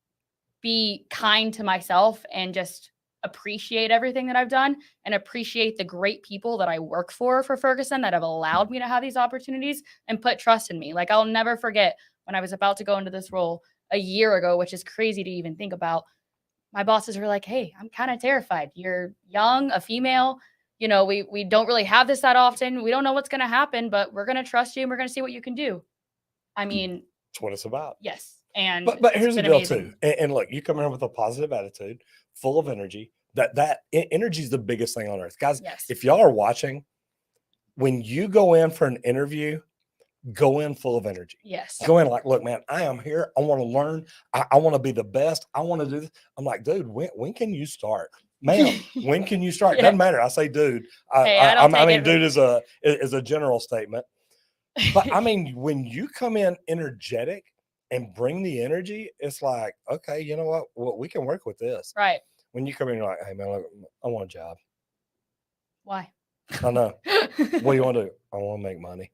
Speaker 2: be kind to myself and just appreciate everything that I've done and appreciate the great people that I work for Ferguson that have allowed me to have these opportunities and put trust in me. Like I'll never forget when I was about to go into this role a year ago, which is crazy to even think about. My bosses were like, "Hey, I'm kind of terrified. You're young, a female. You know, we don't really have this that often. We don't know what's going to happen, but we're going to trust you and we're going to see what you can do." I mean,
Speaker 1: that's what it's about.
Speaker 2: Yes. And
Speaker 1: but here's the deal
Speaker 2: amazing.
Speaker 1: too. And look, you come here with a positive attitude, full of energy. That energy is the biggest thing on earth, guys.
Speaker 2: Yes.
Speaker 1: If y'all are watching, when you go in for an interview, go in full of energy.
Speaker 2: Yes.
Speaker 1: Go in like, look, man, I am here. I want to learn. I want to be the best. I want to do this. I'm like, dude, when can you start? Ma'am, when can you start?
Speaker 2: Yeah.
Speaker 1: Doesn't matter. I say, dude. I mean, dude is a general statement. But I mean, when you come in energetic and bring the energy, it's like, okay, you know what? Well, we can work with this.
Speaker 2: Right.
Speaker 1: When you come in, you're like, hey, man, look, I want a job.
Speaker 2: Why?
Speaker 1: I know. What do you want to do? I want to make money.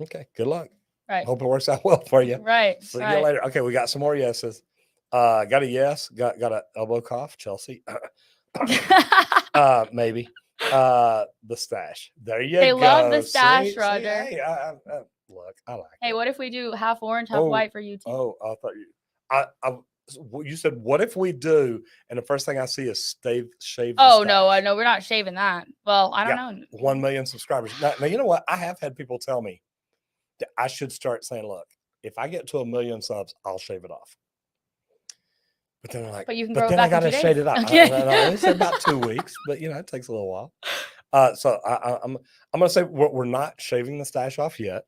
Speaker 1: Okay, good luck.
Speaker 2: Right.
Speaker 1: Hope it works out well for you.
Speaker 2: Right.
Speaker 1: See you
Speaker 2: Right.
Speaker 1: later. Okay, we got some more yeses. Got a yes. Got a elbow cough, Chelsea. Maybe. The stash. There you
Speaker 2: They
Speaker 1: go.
Speaker 2: love the stash,
Speaker 1: See,
Speaker 2: Roger.
Speaker 1: hey, look, I like
Speaker 2: Hey,
Speaker 1: it.
Speaker 2: what if we do half orange, half white for you too?
Speaker 1: Oh, I thought you said, what if we do? And the first thing I see is shave.
Speaker 2: Oh no, no, we're not shaving that. Well, I don't know.
Speaker 1: 1 million subscribers. Now, you know what? I have had people tell me that I should start saying, look, if I get to 1 million subs, I'll shave it off. But then I'm like,
Speaker 2: but you can
Speaker 1: but
Speaker 2: grow
Speaker 1: then
Speaker 2: it
Speaker 1: I
Speaker 2: back
Speaker 1: got to
Speaker 2: in 2
Speaker 1: shade
Speaker 2: days.
Speaker 1: it out.
Speaker 2: Okay.
Speaker 1: I only said about 2 weeks, but it takes a little while. So I'm going to say we're not shaving the stash off yet.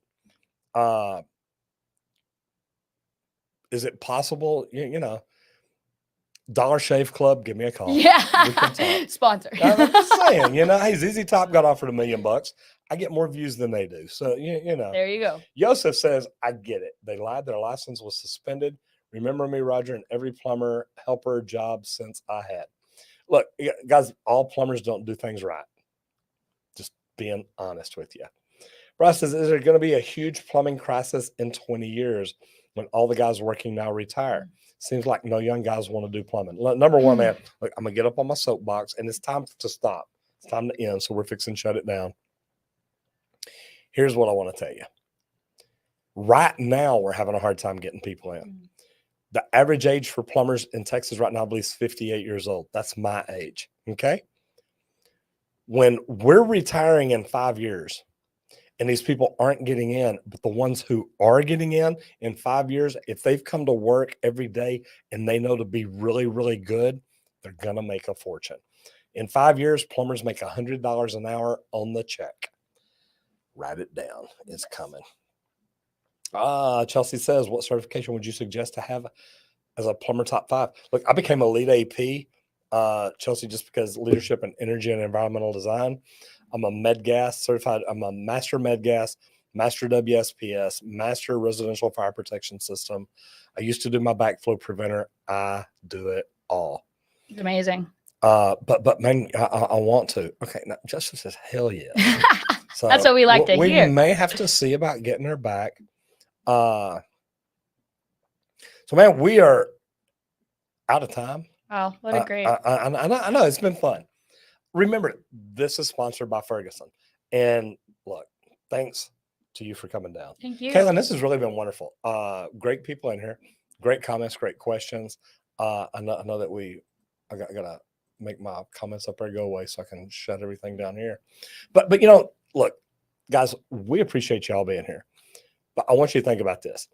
Speaker 1: Is it possible? Dollar Shave Club, give me a call.
Speaker 2: Yeah. Sponsor.
Speaker 1: I'm just saying, hey, ZZ Top got offered $1 million. I get more views than they do. So,
Speaker 2: There you go.
Speaker 1: Joseph says, I get it. They lied. Their license was suspended. Remember me, Roger, and every plumber helper job since I had. Look, guys, all plumbers don't do things right. Just being honest with you. Russ says, is there going to be a huge plumbing crisis in 20 years when all the guys working now retire? Seems like no young guys want to do plumbing. Number one, man, look, I'm going to get up on my soapbox, and it's time to stop. It's time to end, so we're fixing to shut it down. Here's what I want to tell you. Right now, we're having a hard time getting people in. The average age for plumbers in Texas right now, I believe, is 58 years old. That's my age, okay? When we're retiring in 5 years, and these people aren't getting in, but the ones who are getting in 5 years, if they've come to work every day and they know to be really, really good, they're going to make a fortune. In 5 years, plumbers make $100 an hour on the check. Write it down. It's coming. Chelsea says, what certification would you suggest to have as a plumber top 5? Look, I became a lead AP, Chelsea, just because leadership in energy and environmental design. I'm a MedGas certified. I'm a master MedGas, master WSPS, master residential fire protection system. I used to do my backflow preventer. I do it all.
Speaker 2: It's amazing.
Speaker 1: But man, I want to. Okay, now Justice says, hell yeah. So
Speaker 2: that's what we like to hear.
Speaker 1: We may have to see about getting her back. So man, we are out of time.
Speaker 2: Wow, what a great.
Speaker 1: I know it's been fun. Remember, this is sponsored by Ferguson. And look, thanks to you for coming down.
Speaker 2: Thank you.
Speaker 1: Kaylin, this has really been wonderful. Great people in here. Great comments, great questions. I know that I got to make my comments up there go away so I can shut everything down here. But look, guys, we appreciate y'all being here. But I want you to think about this.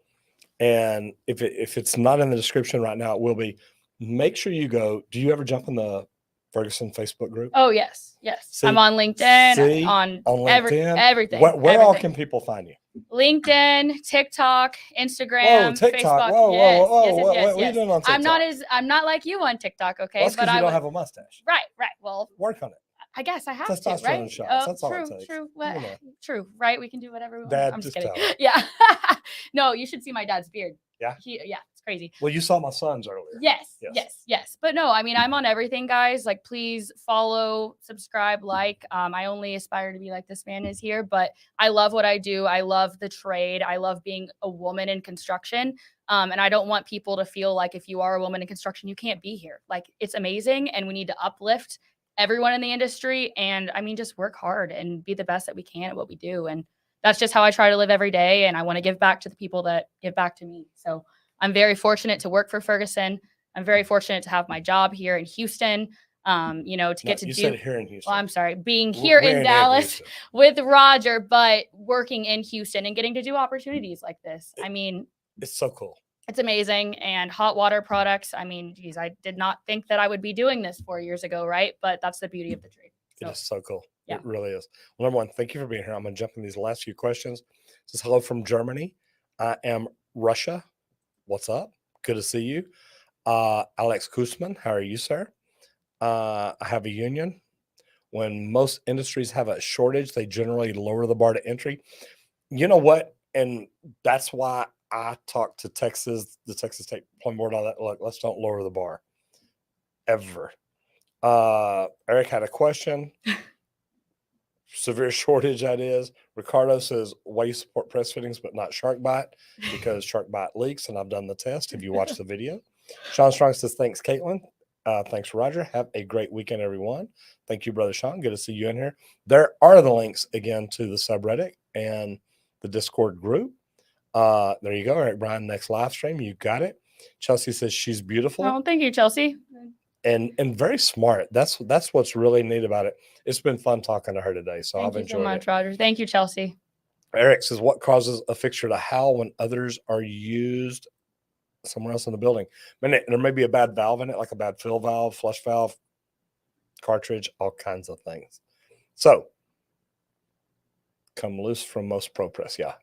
Speaker 1: And if it's not in the description right now, it will be. Make sure you go. Do you ever jump in the Ferguson Facebook group?
Speaker 2: Oh, yes.
Speaker 1: See,
Speaker 2: I'm on LinkedIn,
Speaker 1: on
Speaker 2: LinkedIn, everything.
Speaker 1: Where all can people find you?
Speaker 2: LinkedIn, TikTok, Instagram,
Speaker 1: TikTok.
Speaker 2: Facebook.
Speaker 1: Whoa.
Speaker 2: Yes.
Speaker 1: What are you doing on TikTok?
Speaker 2: I'm not like you on TikTok, okay?
Speaker 1: Well, that's because you don't have a mustache.
Speaker 2: Right. Well,
Speaker 1: work on it.
Speaker 2: I guess I have
Speaker 1: Testosterone
Speaker 2: to, right?
Speaker 1: shots. That's all it takes.
Speaker 2: True. True. Right? We can do whatever we want.
Speaker 1: Dad,
Speaker 2: I'm just
Speaker 1: just
Speaker 2: kidding. Yeah. No, you should see my dad's beard.
Speaker 1: Yeah.
Speaker 2: It's crazy.
Speaker 1: Well, you saw my son's earlier.
Speaker 2: Yes. But no, I mean, I'm on everything, guys. Like, please follow, subscribe, like. I only aspire to be like this man is here, but I love what I do. I love the trade. I love being a woman in construction. And I don't want people to feel like if you are a woman in construction, you can't be here. Like, it's amazing, and we need to uplift everyone in the industry. And I mean, just work hard and be the best that we can at what we do. And that's just how I try to live every day. And I want to give back to the people that give back to me. So I'm very fortunate to work for Ferguson. I'm very fortunate to have my job here in Houston. To get to
Speaker 1: you
Speaker 2: do.
Speaker 1: said here in Houston.
Speaker 2: Well, I'm sorry, being here in Dallas with Roger, but working in Houston and getting to do opportunities like this. I mean,
Speaker 1: it's so cool.
Speaker 2: It's amazing. And hot water products. I mean, geez, I did not think that I would be doing this 4 years ago, right? But that's the beauty of the trade.
Speaker 1: It is so cool.
Speaker 2: Yeah.
Speaker 1: It really is. Well, number one, thank you for being here. I'm going to jump in these last few questions. This is hello from Germany. I am Russia. What's up? Good to see you. Alex Kusman, how are you, sir? I have a union. When most industries have a shortage, they generally lower the bar to entry. You know what? And that's why I talked to Texas, the Texas State Plumbing Board, all that. Look, let's don't lower the bar. Ever. Eric had a question. severe shortage that is. Ricardo says, why you support press fittings but not shark bite? Because shark bite leaks, and I've done the test. If you watch the video. Sean Strong says, thanks, Caitlin. Thanks, Roger. Have a great weekend, everyone. Thank you, Brother Sean. Good to see you in here. There are the links again to the subreddit and the Discord group. There you go. Eric Brian, next live stream. You got it. Chelsea says she's beautiful.
Speaker 2: Oh, thank you, Chelsea.
Speaker 1: And very smart. That's what's really neat about it. It's been fun talking to her today. So
Speaker 2: Thank
Speaker 1: I've
Speaker 2: you
Speaker 1: enjoyed
Speaker 2: so much,
Speaker 1: it.
Speaker 2: Roger. Thank you, Chelsea.
Speaker 1: Eric says, what causes a fixture to howl when others are used somewhere else in the building? There may be a bad valve in it, like a bad fill valve, flush valve, cartridge, all kinds of things. So come loose from most Pro Press. Yeah.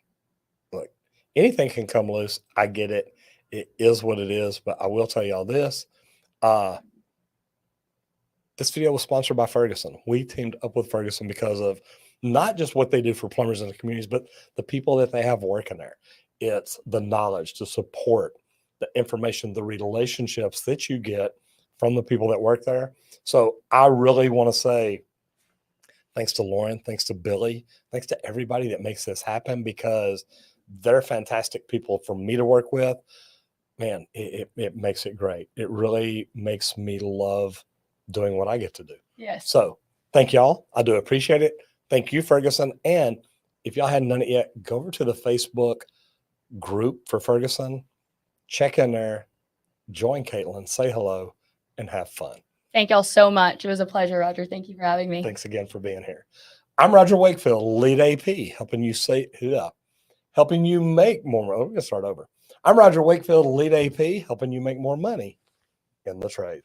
Speaker 1: Look, anything can come loose. I get it. It is what it is. But I will tell y'all this. This video was sponsored by Ferguson. We teamed up with Ferguson because of not just what they do for plumbers in the communities, but the people that they have working there. It's the knowledge, the support, the information, the relationships that you get from the people that work there. So I really want to say thanks to Lauren, thanks to Billy, thanks to everybody that makes this happen, because they're fantastic people for me to work with. Man, it makes it great. It really makes me love doing what I get to do.
Speaker 2: Yes.
Speaker 1: So thank y'all. I do appreciate it. Thank you, Ferguson. And if y'all hadn't done it yet, go over to the Facebook group for Ferguson, check in there, join Caitlin, say hello, and have fun.
Speaker 2: Thank y'all so much. It was a pleasure, Roger. Thank you for having me.
Speaker 1: Thanks again for being here. I'm Roger Wakefield, lead AP, helping you make more. We're going to start over. I'm Roger Wakefield, lead AP, helping you make more money in the trade.